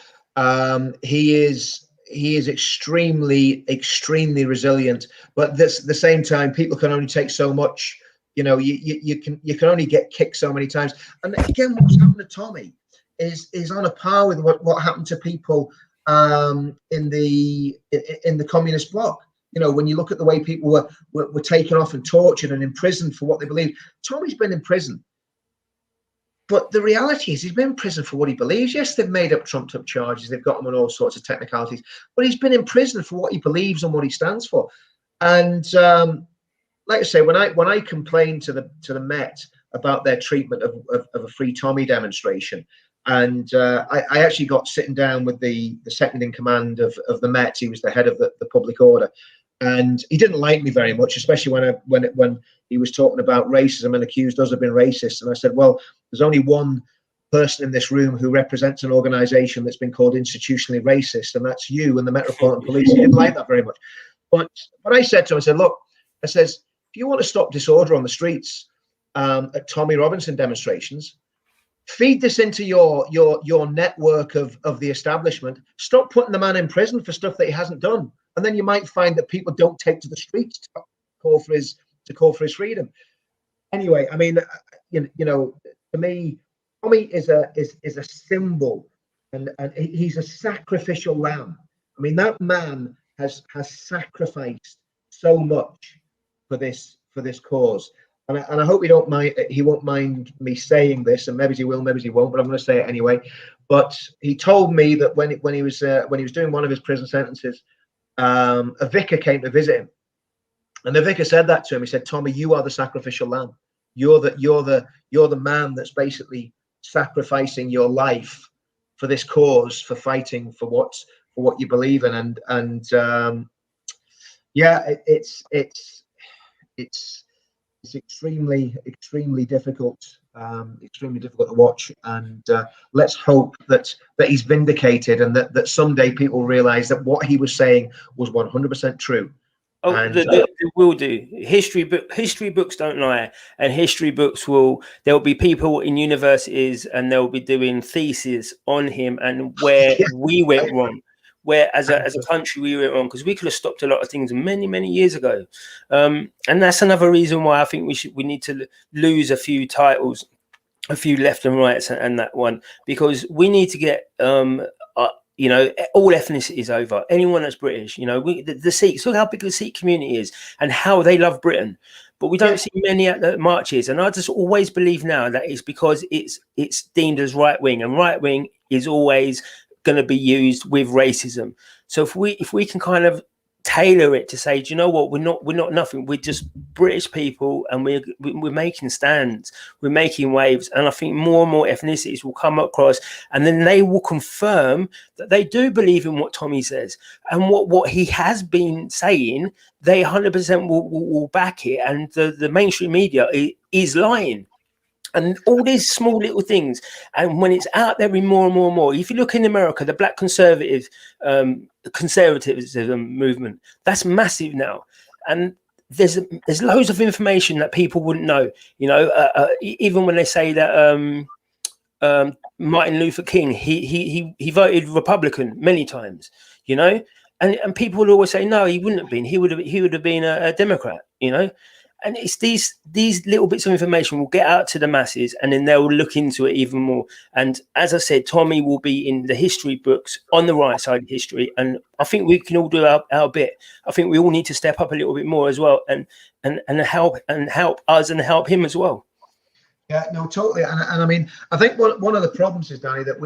he is extremely, extremely resilient. But at the same time, people can only take so much. You can only get kicked so many times. And again, what's happened to Tommy is on a par with what happened to people in the communist bloc. When you look at the way people were taken off and tortured and imprisoned for what they believe. Tommy's been in prison. But the reality is he's been in prison for what he believes. Yes, they've made up trumped up charges. They've got him on all sorts of technicalities. But he's been in prison for what he believes and what he stands for. And like I say, when I complained to the Met about their treatment of a Free Tommy demonstration, and I actually got sitting down with the second in command of the Met. He was the head of the public order. and he didn't like me very much, especially when he was talking about racism and accused us of being racist. And I said, well, there's only one person in this room who represents an organization that's been called institutionally racist, and that's you and the Metropolitan Police. He didn't like that very much. But I said to him, I said, look, I says, if you want to stop disorder on the streets at Tommy Robinson demonstrations, feed this into your network of the establishment. Stop putting the man in prison for stuff that he hasn't done, and then you might find that people don't take to the streets to call for his freedom. Anyway, I mean, you know, to me, Tommy is a symbol, and he's a sacrificial lamb. I mean, that man has sacrificed so much for this cause. And I hope he won't mind me saying this, and maybe he will, maybe he won't, but I'm going to say it anyway. But he told me that when he was doing one of his prison sentences, a vicar came to visit him, and the vicar said that to him. He said, "Tommy, you are the sacrificial lamb. You're the man that's basically sacrificing your life for this cause, for fighting for what you believe in." And yeah, it's extremely difficult, to watch. And let's hope that he's vindicated, and that someday people realize that what he was saying was 100% true. Oh, they will do. History books don't lie, and history books there'll be people in universities, and they'll be doing theses on him and where we went wrong, where as a country we went wrong, because we could have stopped a lot of things many years ago. And that's another reason why I think we need to lose a few titles, a few left and rights, and that one, because we need to get you know, all ethnicities over. Anyone that's British, you know, the Sikhs, look how big the Sikh community is and how they love Britain. But we don't see many at the marches. And I just always believe now that it's because it's deemed as right wing, and right wing is always going to be used with racism. So if we can kind of tailor it to say, do you know what, we're not nothing, we're just British people, and we're making stands, we're making waves. And I think more and more ethnicities will come across, and then they will confirm that they do believe in what Tommy says, and what he has been saying, they 100% will back it. And the mainstream media is lying. And all these small little things, and when it's out there in more and more, if you look in America, the Black conservatism movement, that's massive now, and there's loads of information that people wouldn't know. You know, even when they say that Martin Luther King, he voted Republican many times, you know, and people would always say no, he wouldn't have been. He would have been a Democrat, you know. And it's these little bits of information will get out to the masses, and then they'll look into it even more. And as I said, Tommy will be in the history books on the right side of history. And I think we can all do our bit. I think we all need to step up a little bit more as well, and help us and help him as well. Yeah, no, totally. And I mean, I think one of the problems is, Danny, that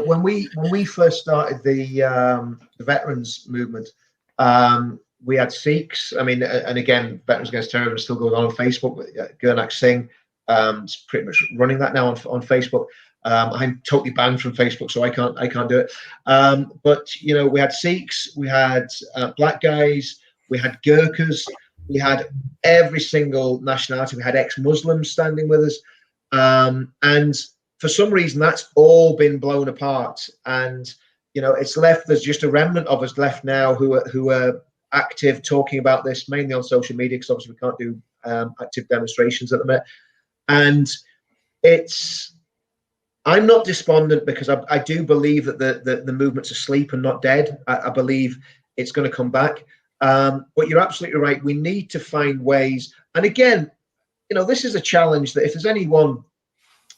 when we first started the veterans movement, we had Sikhs. I mean, and again, Veterans Against Terrorism still goes on Facebook. Gurnak Singh is pretty much running that now on Facebook. I'm totally banned from Facebook, so I can't do it. But you know, we had Sikhs, we had black guys, we had Gurkhas, we had every single nationality. We had ex-Muslims standing with us, and for some reason, that's all been blown apart. And you know, it's left. There's just a remnant of us left now who are active, talking about this mainly on social media, because obviously we can't do active demonstrations at the minute. And I'm not despondent, because I do believe that the movement's asleep and not dead. I believe it's going to come back. But you're absolutely right. We need to find ways. And again, you know, this is a challenge that if there's anyone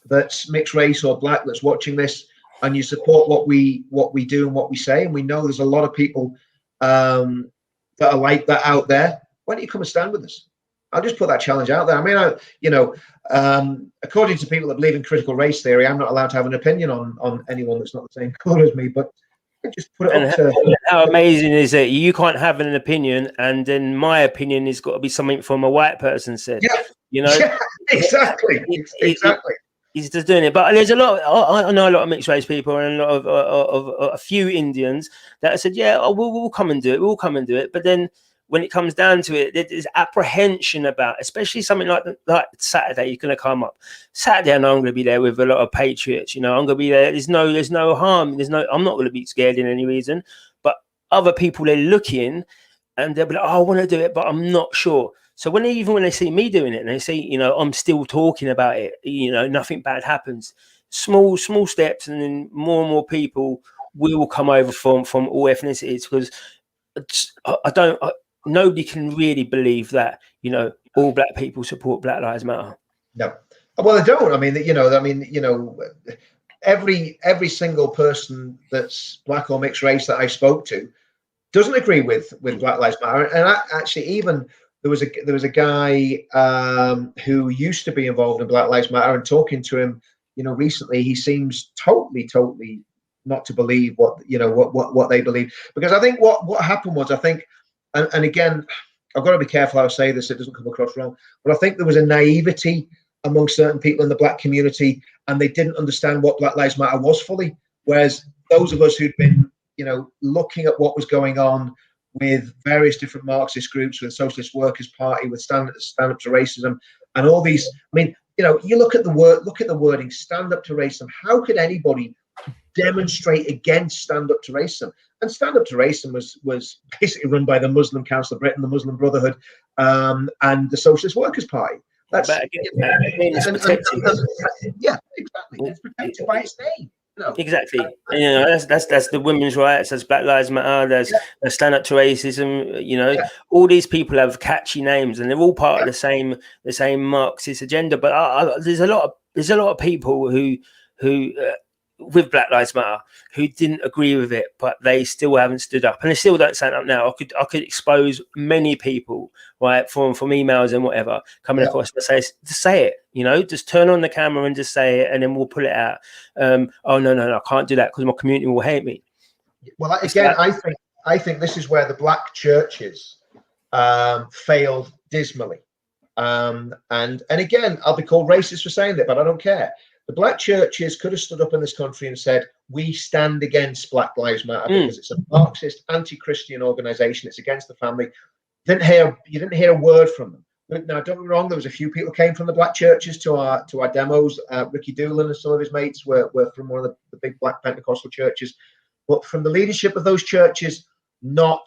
that's mixed race or black that's watching this, and you support what we do and what we say, and we know there's a lot of people that are like that out there, why don't you come and stand with us? I'll just put that challenge out there. I mean, according to people that believe in critical race theory, I'm not allowed to have an opinion on anyone that's not the same color as me, but I just put it up to... How amazing is it? You can't have an opinion, and then my opinion has got to be something from a white person said. Yeah. You know? Yeah, exactly. Exactly. He's just doing it. But there's a lot. I know a lot of mixed race people, and a lot of a few Indians that said, "Yeah, we'll come and do it. We'll come and do it." But then when it comes down to it, there's apprehension about, especially something like Saturday. You're going to come up Saturday, and I'm going to be there with a lot of patriots. I'm going to be there. There's no harm. I'm not going to be scared in any reason. But other people, they're looking, and they'll be like, "Oh, I want to do it, but I'm not sure." So when they see me doing it, and they see, I'm still talking about it, nothing bad happens. Small steps, and then more and more people will come over from all ethnicities, because nobody can really believe that all black people support Black Lives Matter. No, well, I don't. I mean, every single person that's black or mixed race that I spoke to doesn't agree with Black Lives Matter. And actually, even there was a guy who used to be involved in Black Lives Matter, and talking to him, recently, he seems totally not to believe what they believe. Because I think what happened was, I think, and again, I've got to be careful how I say this, it doesn't come across wrong, but I think there was a naivety among certain people in the black community, and they didn't understand what Black Lives Matter was fully. Whereas those of us who'd been, looking at what was going on with various different Marxist groups, with Socialist Workers' Party, with stand up to racism, and all these, I mean, you look at the wording, stand up to racism. How could anybody demonstrate against stand up to racism? And stand up to racism was basically run by the Muslim Council of Britain, the Muslim Brotherhood, and the Socialist Workers' Party. That's yeah, exactly. It's protected by its name. No. Exactly. That's the women's rights, that's Black Lives Matter, there's stand up to racism, all these people have catchy names, and they're all part of the same Marxist agenda. But there's a lot of people who with Black Lives Matter who didn't agree with it, but they still haven't stood up, and they still don't stand up now. I could expose many people, right, from emails and whatever coming across, to say it, just turn on the camera and just say it, and then we'll pull it out. Oh no, I can't do that because my community will hate me. Well, again, I think this is where the black churches failed dismally, and again, I'll be called racist for saying that, but I don't care. The black churches could have stood up in this country and said, we stand against Black Lives Matter because it's a Marxist, anti-Christian organization. It's against the family. You didn't hear a word from them. Now, don't get me wrong, there was a few people came from the black churches to our demos. Ricky Doolan and some of his mates were from one of the big black Pentecostal churches. But from the leadership of those churches, not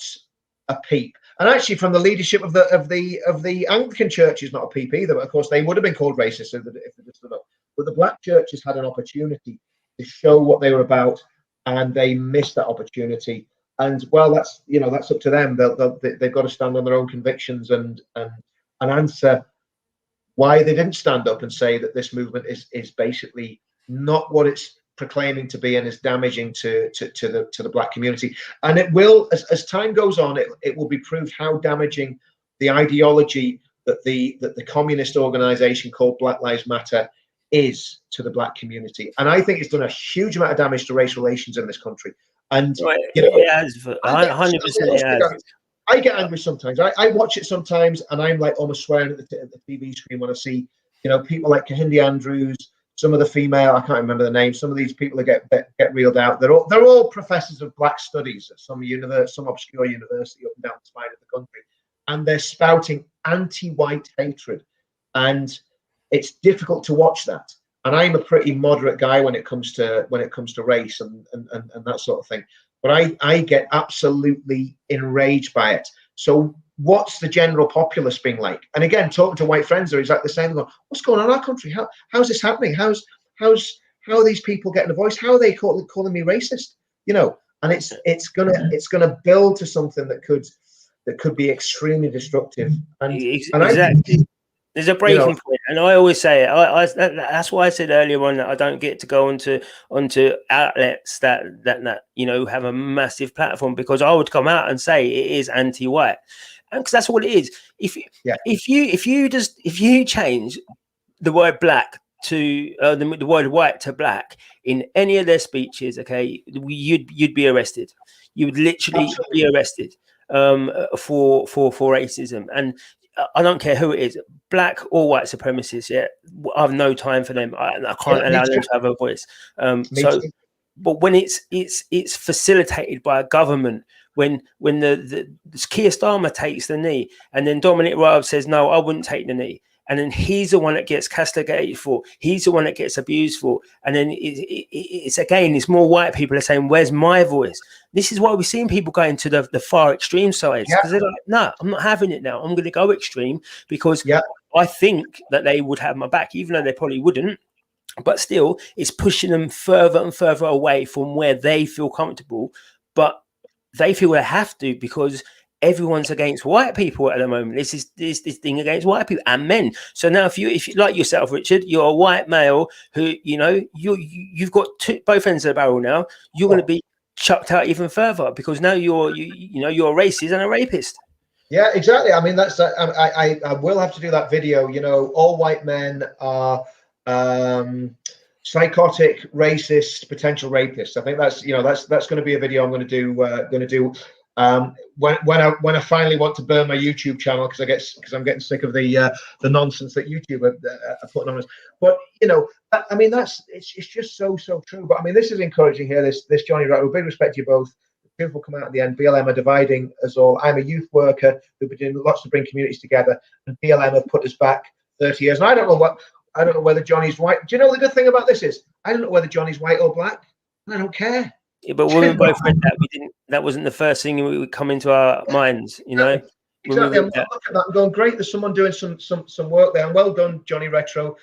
a peep. And actually, from the leadership of the Anglican churches, not a peep either. But of course, they would have been called racist if they stood up. But the black churches had an opportunity to show what they were about, and they missed that opportunity. And well, that's up to them. They've got to stand on their own convictions and answer why they didn't stand up and say that this movement is basically not what it's proclaiming to be, and is damaging to the black community. And it will, as time goes on, it will be proved how damaging the ideology that the communist organization called Black Lives Matter is to the black community. And I think it's done a huge amount of damage to race relations in this country. And it has, 100%. I get angry sometimes. I watch it sometimes, and I'm like almost swearing at the TV screen when I see people like Kahindi Andrews, some of the female, I can't remember the name, some of these people that get reeled out. They're all professors of black studies at some obscure university up and down the spine of the country, and they're spouting anti-white hatred, and it's difficult to watch that. And I'm a pretty moderate guy when it comes to race and that sort of thing. But I get absolutely enraged by it. So what's the general populace being like? And again, talking to white friends are exactly the same. Going, what's going on in our country? How's this happening? How are these people getting a voice? How are they calling me racist? And it's gonna build to something that could be extremely destructive. And exactly. There's a breaking point, and I always say it. That's why I said earlier on that I don't get to go onto outlets that have a massive platform, because I would come out and say it is anti-white, and because that's what it is. If you change the word black to the word white to black in any of their speeches, okay, you'd be arrested. You would literally be arrested for racism. And I don't care who it is, black or white supremacists. Yeah, I have no time for them. I can't allow them to have a voice. But when it's facilitated by a government when the Keir Starmer takes the knee, and then Dominic Raab says, no, I wouldn't take the knee. And then he's the one that gets castigated for. He's the one that gets abused for. And then it's more white people are saying, where's my voice? This is why we're seeing people going to the far extreme sides. Because they're like, no, I'm not having it now. I'm going to go extreme because I think that they would have my back, even though they probably wouldn't. But still, it's pushing them further and further away from where they feel comfortable. But they feel they have to because everyone's against white people at the moment. This is this thing against white people and men. So now, if you like yourself, Richard, you're a white male who you've got both ends of the barrel. Now you're going to be chucked out even further because now you're a racist and a rapist. Yeah, exactly. I mean, that's I will have to do that video. All white men are psychotic, racist, potential rapists. I think that's going to be a video I'm going to do. When I finally want to burn my YouTube channel because I'm getting sick of the nonsense that YouTube are putting on us. But I mean it's just so true. But I mean this is encouraging here. This Johnny Wright. With big respect to you both. The truth will come out at the end. BLM are dividing us all. I'm a youth worker who've been doing lots to bring communities together, and BLM have put us back 30 years. And I don't know whether Johnny's white. Do you know the good thing about this is I don't know whether Johnny's white or black, and I don't care. Yeah, but when we both read that, that wasn't the first thing that would come into our minds, Exactly. I'm looking at that and going, great, there's someone doing some work there. And well done, Johnny Retro.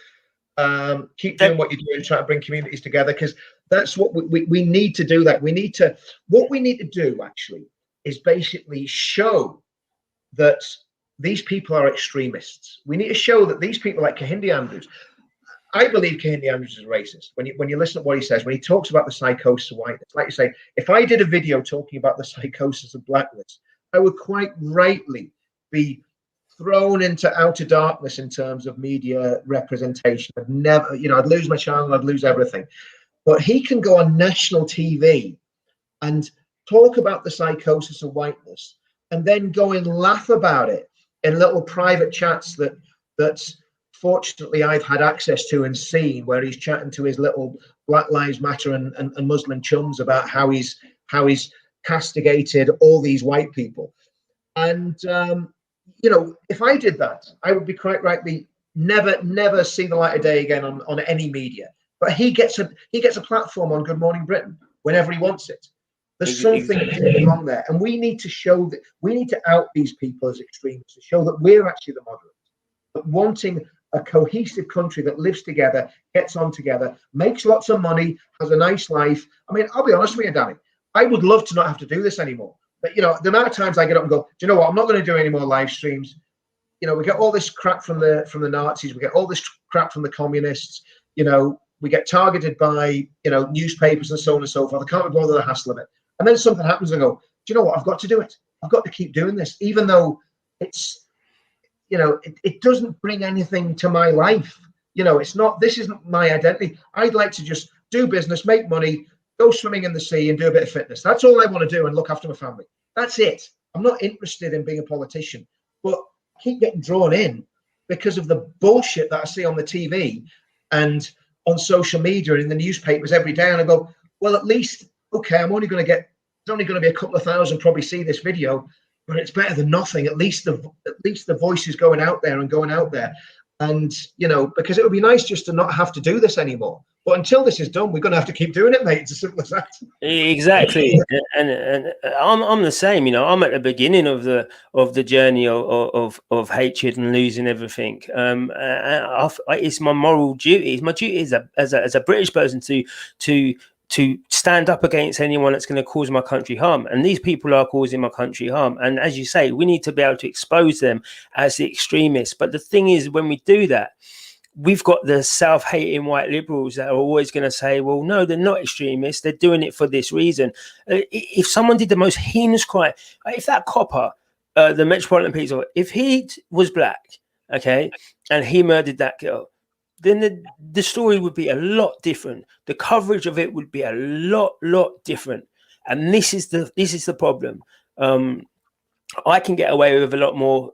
Keep doing what you're doing, trying to bring communities together, because that's what we need to do. What we need to do actually is basically show that these people are extremists. We need to show that these people like Kahindi Andrews. I believe Kahindi Andrews is racist. When you listen to what he says, when he talks about the psychosis of whiteness, like you say, if I did a video talking about the psychosis of blackness, I would quite rightly be thrown into outer darkness in terms of media representation. I'd never, I'd lose my channel, I'd lose everything. But he can go on national TV and talk about the psychosis of whiteness and then go and laugh about it in little private chats that's fortunately I've had access to and seen, where he's chatting to his little Black Lives Matter and Muslim chums about how he's castigated all these white people. And if I did that, I would be quite rightly never see the light of day again on any media. But he gets a platform on Good Morning Britain whenever he wants it. There's something wrong there, and we need to show that we need to out these people as extremists to show that we're actually the moderates. But wanting a cohesive country that lives together, gets on together, makes lots of money, has a nice life. I mean, I'll be honest with you, Danny. I would love to not have to do this anymore. But the amount of times I get up and go, do you know what? I'm not going to do any more live streams. We get all this crap from the Nazis. We get all this crap from the communists. We get targeted by newspapers and so on and so forth. I can't be bothered with the hassle of it. And then something happens and I go, do you know what? I've got to do it. I've got to keep doing this, even though it's it doesn't bring anything to my life. This isn't my identity. I'd like to just do business, make money, go swimming in the sea and do a bit of fitness. That's all I want to do, and look after my family. That's it. I'm not interested in being a politician, but I keep getting drawn in because of the bullshit that I see on the TV and on social media and in the newspapers every day. And I go, well, at least, okay, there's only going to be a couple of thousand probably see this video, but it's better than nothing. At least the voice is going out there. And, because it would be nice just to not have to do this anymore. But until this is done, we're going to have to keep doing it, mate. It's as simple as that. Exactly. and I'm the same, I'm at the beginning of the journey of hatred and losing everything. It's my moral duty. It's my duty as a British person to stand up against anyone that's going to cause my country harm. And these people are causing my country harm. And as you say, we need to be able to expose them as the extremists. But the thing is, when we do that, we've got the self-hating white liberals that are always going to say, well, no, they're not extremists. They're doing it for this reason. If someone did the most heinous crime, if that copper, the Metropolitan Police, if he was black, okay, and he murdered that girl, then the story would be a lot different. The coverage of it would be a lot different. And this is the problem. I can get away with a lot more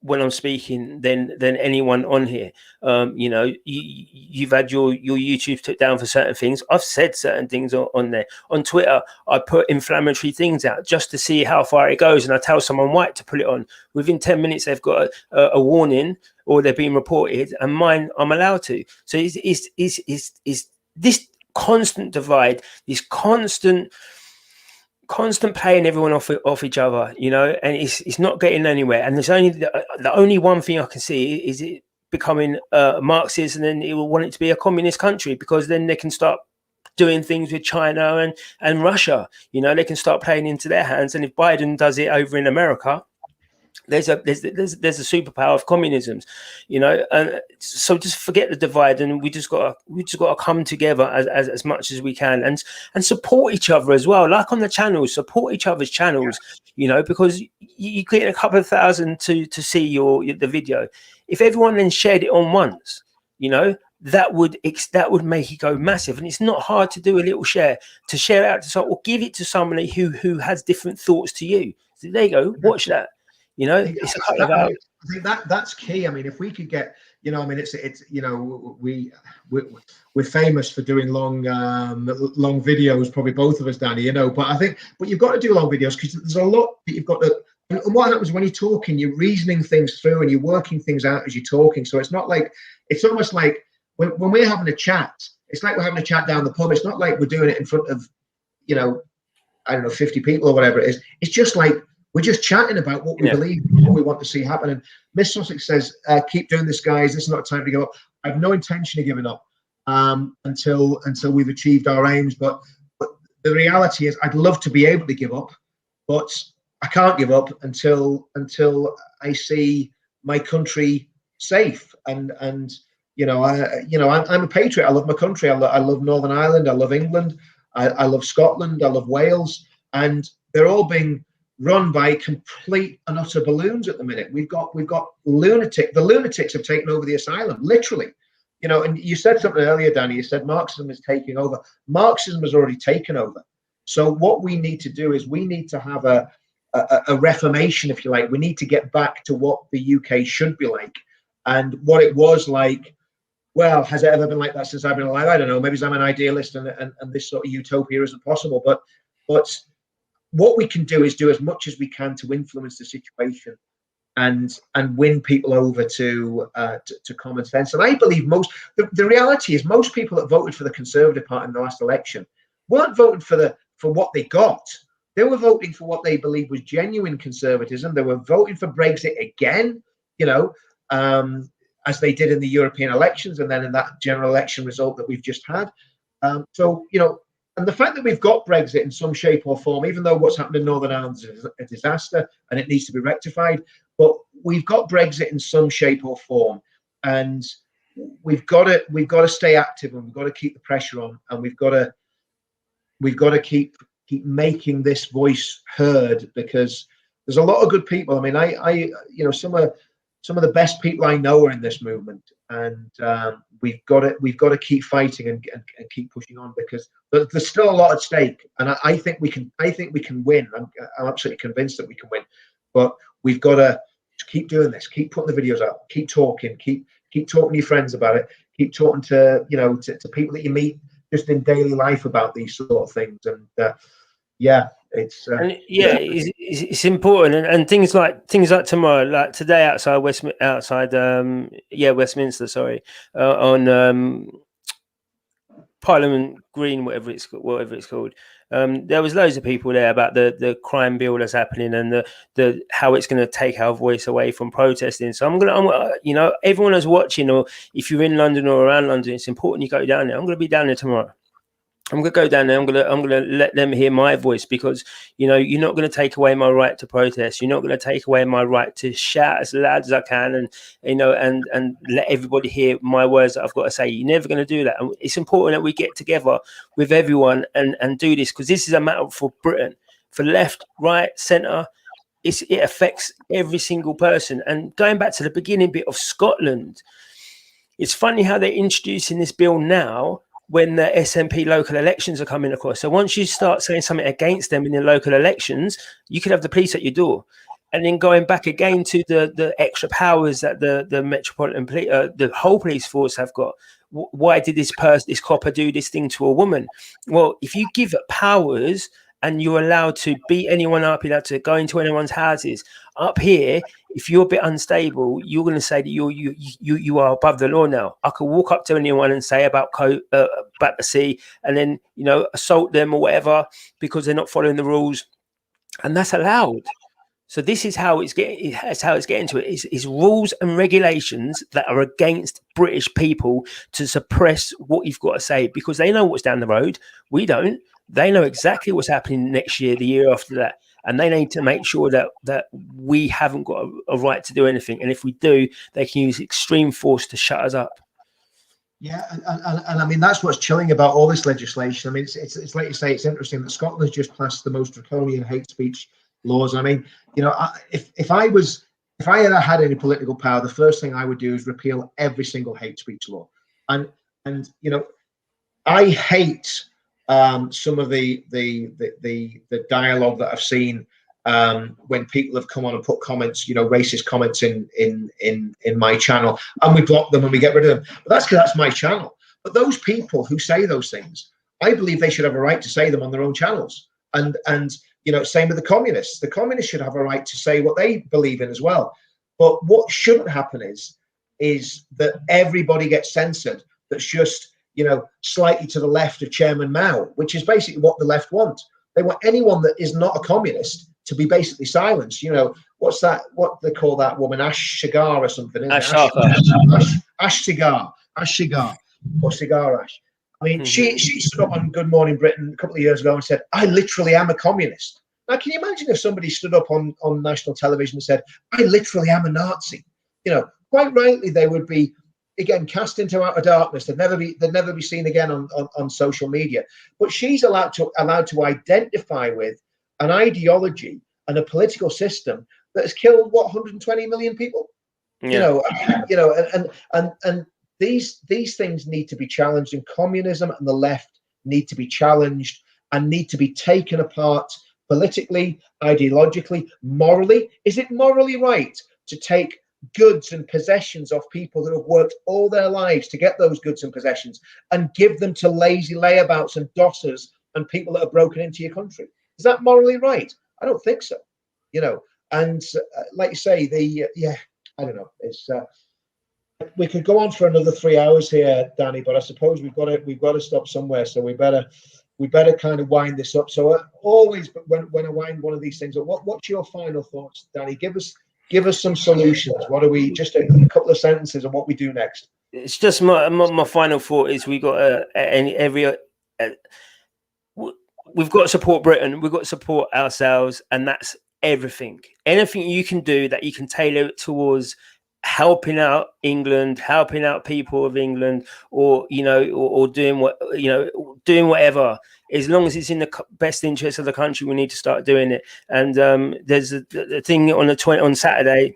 when I'm speaking than anyone on here. You know, you've had your YouTube took down for certain things. I've said certain things on there. On Twitter, I put inflammatory things out just to see how far it goes, and I tell someone white to put it on. Within 10 minutes, they've got a warning, or they're being reported, and mine, I'm allowed to. So is this constant divide, this constant playing everyone off each other, you know, and it's not getting anywhere. And there's only the only one thing I can see is it becoming Marxist, and then it will want it to be a communist country, because then they can start doing things with China and Russia. You know, they can start playing into their hands. And if Biden does it over in America, there's a superpower of communism, you know. And so just forget the divide, and we just got to come together as much as we can, and support each other as well. Like on the channels, support each other's channels, you know, because you get a couple of thousand to see the video. If everyone then shared it on once, you know, that would make it go massive. And it's not hard to do a little share it out to someone, or give it to somebody who has different thoughts to you. So there you go, watch that. You know, it's a couple of hours. I think that's key. I mean, if we could get, you know, I mean, it's you know, we're famous for doing long videos, probably both of us, Danny, you know. But you've got to do long videos, because there's a lot that you've got to. And what happens when you're talking, you're reasoning things through and you're working things out as you're talking. So it's not like, it's almost like when we're having a chat, it's like we're having a chat down the pub. It's not like we're doing it in front of, you know, I don't know, 50 people or whatever it is. It's just like, we're just chatting about what we believe, what we want to see happen. And Miss Sussex says, keep doing this, guys. This is not time to give up. I have no intention of giving up until we've achieved our aims. But the reality is, I'd love to be able to give up, but I can't give up until I see my country safe. And you know, I'm a patriot. I love my country. I love Northern Ireland. I love England. I love Scotland. I love Wales. And they're all being run by complete and utter balloons at the minute. We've got lunatic. The lunatics have taken over the asylum, literally. You know, and you said something earlier, Danny. You said Marxism is taking over. Marxism has already taken over. So what we need to do is we need to have a reformation, if you like. We need to get back to what the UK should be like, and what it was like. Well, has it ever been like that since I've been alive? I don't know. Maybe I'm an idealist, and this sort of utopia isn't possible. But what we can do is do as much as we can to influence the situation and win people over to common sense. And I believe the reality is, most people that voted for the Conservative Party in the last election weren't voting for what they got. They were voting for what they believed was genuine conservatism. They were voting for Brexit again, you know, as they did in the European elections, and then in that general election result that we've just had. So, you know, and the fact that we've got Brexit in some shape or form, even though what's happened in Northern Ireland is a disaster and it needs to be rectified, but we've got Brexit in some shape or form, and we've got to stay active, and we've got to keep the pressure on, and we've got to keep making this voice heard, because there's a lot of good people. I mean, I you know, some of the best people I know are in this movement, and we've got to keep fighting and keep pushing on, because there's still a lot at stake, and I think we can win. I'm absolutely convinced that we can win, but we've got to keep doing this, keep putting the videos out, keep talking, keep talking to your friends about it, keep talking to, you know, to people that you meet just in daily life about these sort of things. And it's important, and things like tomorrow, like today outside Westminster, on Parliament Green, whatever it's called. There was loads of people there about the crime bill that's happening, and the how it's going to take our voice away from protesting. So I'm you know, everyone who's watching, or if you're in London or around London, it's important you go down there. I'm going to be down there tomorrow. I'm going to go down there. I'm going to let them hear my voice, because, you know, you're not going to take away my right to protest. You're not going to take away my right to shout as loud as I can, and, you know, and let everybody hear my words that I've got to say. You're never going to do that. And it's important that we get together with everyone and do this, because this is a matter for Britain, for left, right, centre. It affects every single person. And going back to the beginning bit of Scotland, it's funny how they're introducing this bill now, when the SNP local elections are coming across. So once you start saying something against them in the local elections, you could have the police at your door. And then going back again to the extra powers that the metropolitan police, the whole police force have got. Why did this copper do this thing to a woman? Well, if you give it powers and you're allowed to beat anyone up, you're allowed to go into anyone's houses. Up here, if you're a bit unstable, you're going to say that you are above the law now. I could walk up to anyone and say about the sea, and then assault them or whatever because they're not following the rules, and that's allowed. So this is how it's getting. That's how it's getting to it. It's rules and regulations that are against British people to suppress what you've got to say, because they know what's down the road. We don't. They know exactly what's happening next year, the year after that, and they need to make sure that we haven't got a right to do anything. And if we do, they can use extreme force to shut us up. Yeah, and I mean, that's what's chilling about all this legislation. I mean, it's like you say, it's interesting that Scotland has just passed the most draconian hate speech laws. I mean, if I ever had any political power, the first thing I would do is repeal every single hate speech law. And I hate some of the dialogue that I've seen when people have come on and put comments, racist comments in my channel, and we block them and we get rid of them. But that's because that's my channel. But those people who say those things, I believe they should have a right to say them on their own channels. And same with the communists. The communists should have a right to say what they believe in as well. But what shouldn't happen is that everybody gets censored. That's just slightly to the left of Chairman Mao, which is basically what the left want. They want anyone that is not a communist to be basically silenced. What's that? What they call that woman? Ash Cigar or something? Ash Cigar or Cigar Ash. I mean, she stood up on Good Morning Britain a couple of years ago and said, "I literally am a communist." Now, can you imagine if somebody stood up on national television and said, "I literally am a Nazi"? Quite rightly, they would be, again, cast into outer darkness. They'd never be seen again on social media. But she's allowed to identify with an ideology and a political system that has killed 120 million people. Yeah. And these things need to be challenged, and communism and the left need to be challenged and need to be taken apart politically, ideologically, morally. Is it morally right to take goods and possessions of people that have worked all their lives to get those goods and possessions and give them to lazy layabouts and dossers and people that have broken into your country? Is that morally right? I don't think so. And like you say, I don't know. It's we could go on for another 3 hours here, Danny, but I suppose we've got to stop somewhere. So we better kind of wind this up. So always, when I wind one of these things up, what's your final thoughts, Danny? Give us some solutions. What do we, just a couple of sentences of what we do next? It's just my final thought is we've got to support Britain. We've got to support ourselves, and that's everything. Anything you can do that you can tailor it towards helping out England, helping out people of England, or or doing whatever, as long as it's in the best interest of the country, we need to start doing it. And there's a thing on Saturday.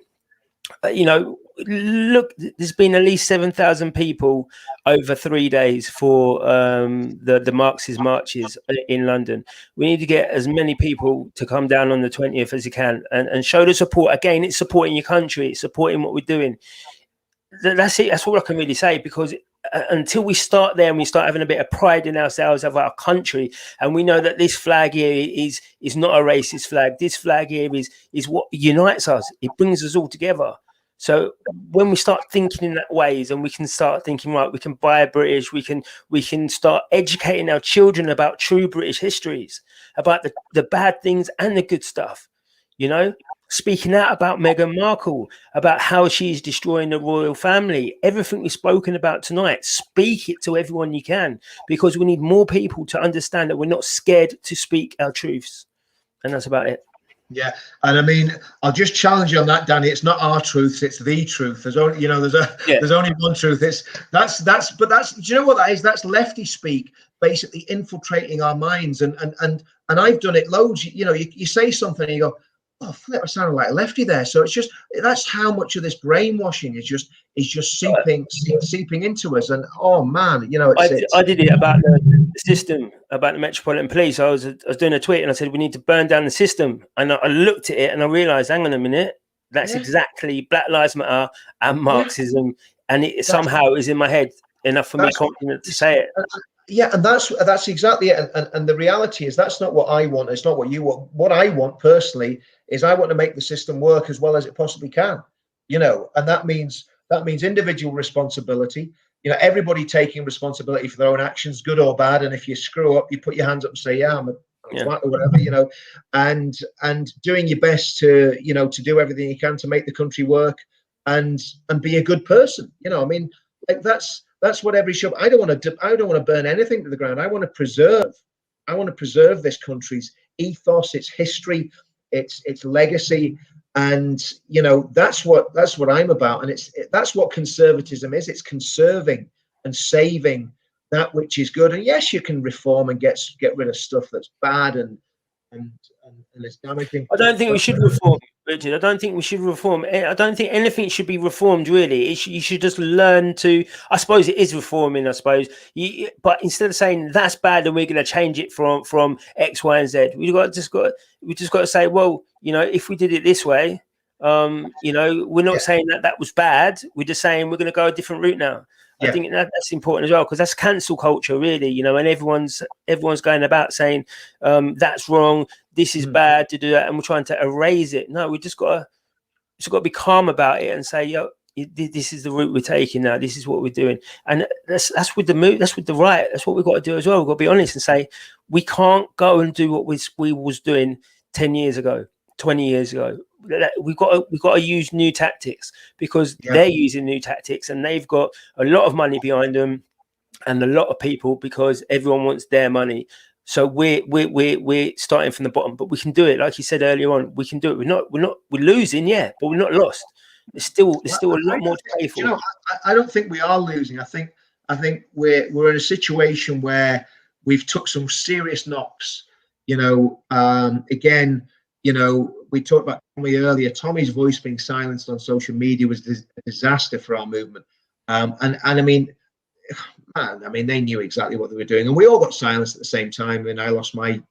Look, there's been at least 7,000 people over 3 days for the Marxist marches in London. We need to get as many people to come down on the 20th as you can and show the support. Again, it's supporting your country, it's supporting what we're doing. That's it. That's all I can really say, because until we start there and we start having a bit of pride in ourselves, of our country, and we know that this flag here is not a racist flag. This flag here is what unites us. It brings us all together. So when we start thinking in that ways, and we can start thinking, right, we can buy British, we can start educating our children about true British histories, about the bad things and the good stuff, speaking out about Meghan Markle, about how she's destroying the royal family, everything we've spoken about tonight. Speak it to everyone you can, because we need more people to understand that we're not scared to speak our truths. And that's about it. Yeah, and I mean, I'll just challenge you on that, Danny. It's not our truth; it's the truth. There's only, there's only one truth. That's. Do you know what that is? That's lefty speak, basically infiltrating our minds. And I've done it loads. You say something, and you go, oh flip, I sounded like a lefty there. So it's just, that's how much of this brainwashing is just seeping into us. And oh man, you know, I did it about the system, about the Metropolitan Police. I was doing a tweet and I said we need to burn down the system. And I looked at it and I realised, hang on a minute, that's exactly Black Lives Matter and Marxism, and it somehow is in my head enough for me confident to say it. Yeah, and that's exactly it. And the reality is that's not what I want. It's not what you want. What I want personally is I want to make the system work as well as it possibly can. You know, and that means individual responsibility. You know, everybody taking responsibility for their own actions, good or bad. And if you screw up, you put your hands up and say, yeah, I'm a twat or whatever, you know, and doing your best to, you know, to do everything you can to make the country work and be a good person. You know, I mean, like that's what every show. I don't want to burn anything to the ground. I want to preserve this country's ethos, its history, its legacy. And you know, that's what I'm about, and that's what conservatism is. It's conserving and saving that which is good. And yes, you can reform and get rid of stuff that's bad and it's damaging. I don't think we should reform, Richard. I don't think we should reform. I don't think anything should be reformed. Really, you should just learn to. I suppose it is reforming. I suppose, but instead of saying that's bad and we're going to change it from X, Y, and Z, we just got to say, well, you know, if we did it this way, you know, we're not saying that was bad. We're just saying we're going to go a different route now. I think that's important as well, because that's cancel culture, really, you know, and everyone's going about saying that's wrong, this is bad to do that, and we're trying to erase it. No, we just got to be calm about it and say, yo, this is the route we're taking now. This is what we're doing, and that's with the move. That's with the right. That's what we've got to do as well. We've got to be honest and say we can't go and do what we was doing 10 years ago, 20 years ago. We've got to use new tactics, because they're using new tactics and they've got a lot of money behind them and a lot of people, because everyone wants their money. So we're starting from the bottom, but we can do it. Like you said earlier on, we can do it. We're losing, but we're not lost. There's still a lot more to pay for. You know, I don't think we are losing. I think we're in a situation where we've took some serious knocks. You know, again, you know, we talked about Tommy earlier. Tommy's voice being silenced on social media was a disaster for our movement. And I mean, man, I mean, they knew exactly what they were doing, and we all got silenced at the same time. And I lost my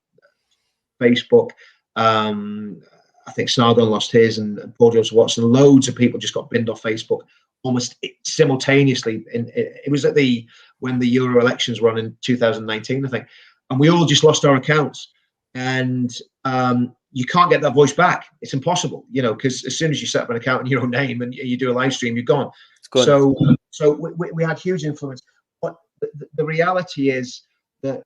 Facebook. I think Sargon lost his, and Paul Joseph Watson. Loads of people just got binned off Facebook almost simultaneously. It was when the Euro elections were on in 2019, I think, and we all just lost our accounts. And you can't get that voice back. It's impossible, you know, because as soon as you set up an account in your own name and you do a live stream, you're gone. So we had huge influence. But the reality is that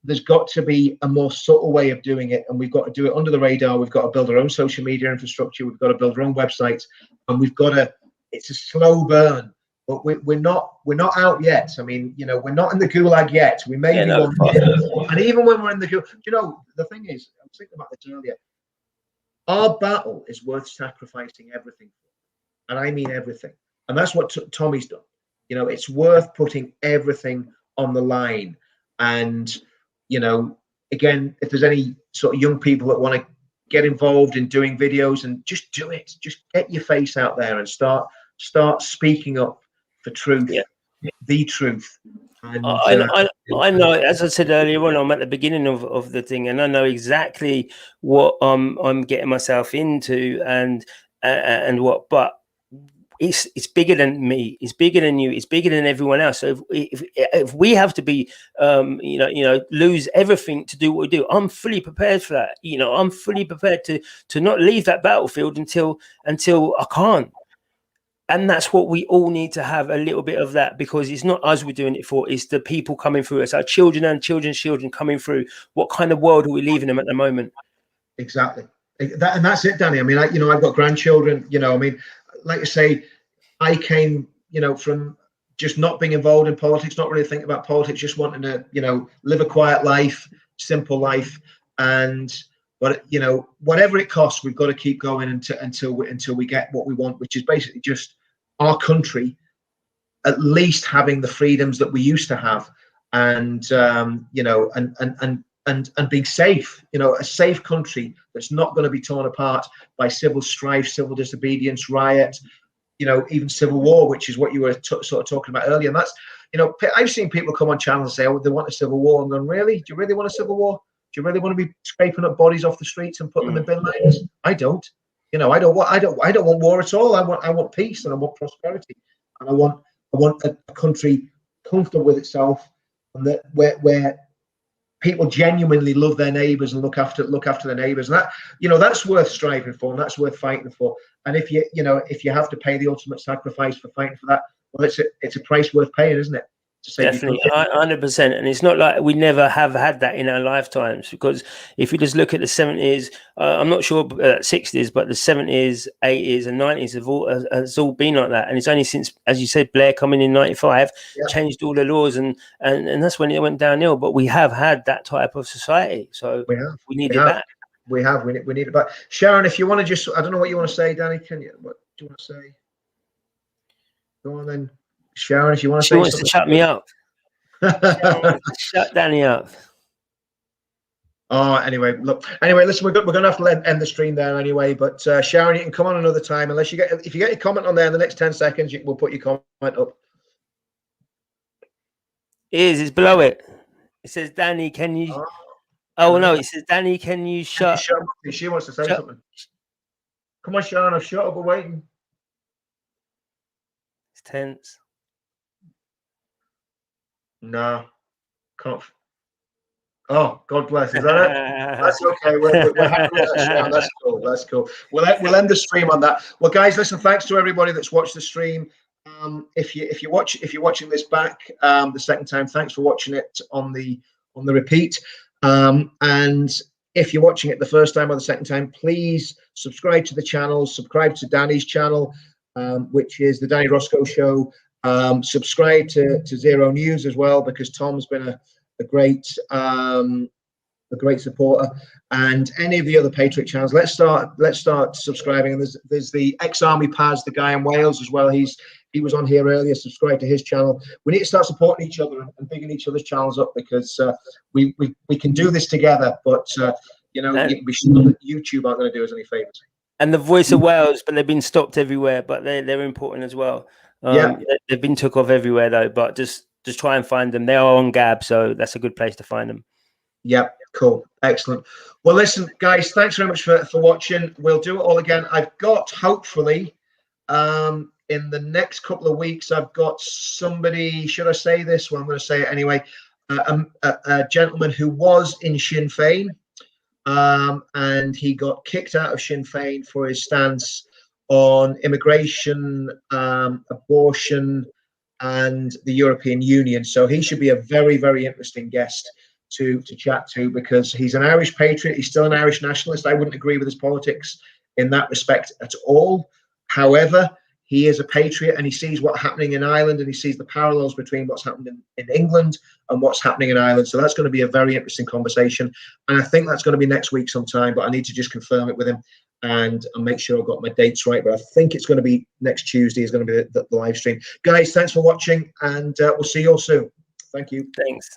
there's got to be a more subtle way of doing it, and we've got to do it under the radar. We've got to build our own social media infrastructure. We've got to build our own websites, and we've got to. It's a slow burn, but we're not out yet. I mean, you know, we're not in the gulag yet. We may be one year. And even when we're in the gulag, you know, the thing is, I was thinking about this earlier. Our battle is worth sacrificing everything for, and I mean everything. And that's what Tommy's done. You know, it's worth putting everything on the line. And you know, again, if there's any sort of young people that want to get involved in doing videos, and just do it, just get your face out there and start speaking up for truth, the truth. And, I know, as I said earlier on, I'm at the beginning of the thing, and I know exactly what I'm getting myself into and what, but it's bigger than me, it's bigger than you, it's bigger than everyone else. So if we have to be lose everything to do what we do, I'm fully prepared for that. You know, I'm fully prepared to not leave that battlefield until I can't. And that's what we all need to have, a little bit of that, because it's not us we're doing it for, it's the people coming through us, our children and children's children coming through. What kind of world are we leaving them at the moment? Exactly. And that's it, Danny. I mean, I've got grandchildren, you know, I mean, like I say, I came, you know, from just not being involved in politics, not really thinking about politics, just wanting to, you know, live a quiet life, simple life. But, you know, whatever it costs, we've got to keep going until we get what we want, which is basically just our country at least having the freedoms that we used to have, and you know, and and being safe, you know, a safe country that's not going to be torn apart by civil strife, civil disobedience, riot, you know, even civil war, which is what you were sort of talking about earlier. And that's, you know, I've seen people come on channels and say, oh, they want a civil war. I'm going, really? Do you really want a civil war? Do you really want to be scraping up bodies off the streets and putting them in bin liners? I don't. You know, I don't want war at all. I want peace, and I want prosperity, and I want a country comfortable with itself, and that where people genuinely love their neighbours and look after their neighbours. And that, you know, that's worth striving for, and that's worth fighting for. And if you have to pay the ultimate sacrifice for fighting for that, well, it's a price worth paying, isn't it? To save Definitely, 100%. And it's not like we never have had that in our lifetimes, because if you just look at the 70s, I'm not sure 60s, but the 70s, 80s and 90s has all been like that. And it's only since, as you said, Blair coming in 95, changed all the laws, and that's when it went downhill. But we have had that type of society. So we need it back. We need it back. Sharon, if you want to just, I don't know what you want to say, Danny. What do you want to say? Go on then. Sharon, if you want to say something. She wants to shut me up. Shut Danny up. Oh, anyway, listen, we're going to have to end the stream there anyway. But Sharon, you can come on another time, unless if you get your comment on there in the next 10 seconds, we'll put your comment up. It's below it. It says, Danny, can you? Oh no, it says, Danny, can you shut? She wants to say something. Come on, Sharon, I've shut up. We're waiting. It's tense. No, can't. Oh, God bless. Is that it? That's okay. We're happy with that, Sharon. That's cool. That's cool. We'll end the stream on that. Well, guys, listen. Thanks to everybody that's watched the stream. If you're watching this back the second time, thanks for watching it on the repeat. And if you're watching it the first time or the second time, please subscribe to the channel. Subscribe to Danny's channel, which is the Danny Roscoe Show. Subscribe to Zero News as well, because Tom's been a great supporter, and any of the other Patriot channels. Let's start subscribing. And there's the ex-army Paz, the guy in Wales as well. He was on here earlier. Subscribe to his channel. We need to start supporting each other and bigging each other's channels up, because we can do this together. But you know, YouTube aren't going to do us any favors. And the Voice of Wales, but they've been stopped everywhere. But they're important as well. They've been took off everywhere though. But just try and find them. They are on Gab, so that's a good place to find them. Yep, cool, excellent. Well, listen, guys, thanks very much for watching. We'll do it all again. I've got, hopefully, in the next couple of weeks, I've got somebody. Should I say this? Well, I'm going to say it anyway. A gentleman who was in Sinn Féin, and he got kicked out of Sinn Féin for his stance on immigration, abortion, and the European Union. So he should be a very, very interesting guest to chat to, because he's an Irish patriot. He's still an Irish nationalist. I wouldn't agree with his politics in that respect at all. However, he is a patriot, and he sees what's happening in Ireland, and he sees the parallels between what's happening in England and what's happening in Ireland. So that's going to be a very interesting conversation. And I think that's going to be next week sometime, but I need to just confirm it with him and make sure I've got my dates right. But I think it's going to be next Tuesday is going to be the live stream. Guys, thanks for watching, and we'll see you all soon. Thank you. Thanks.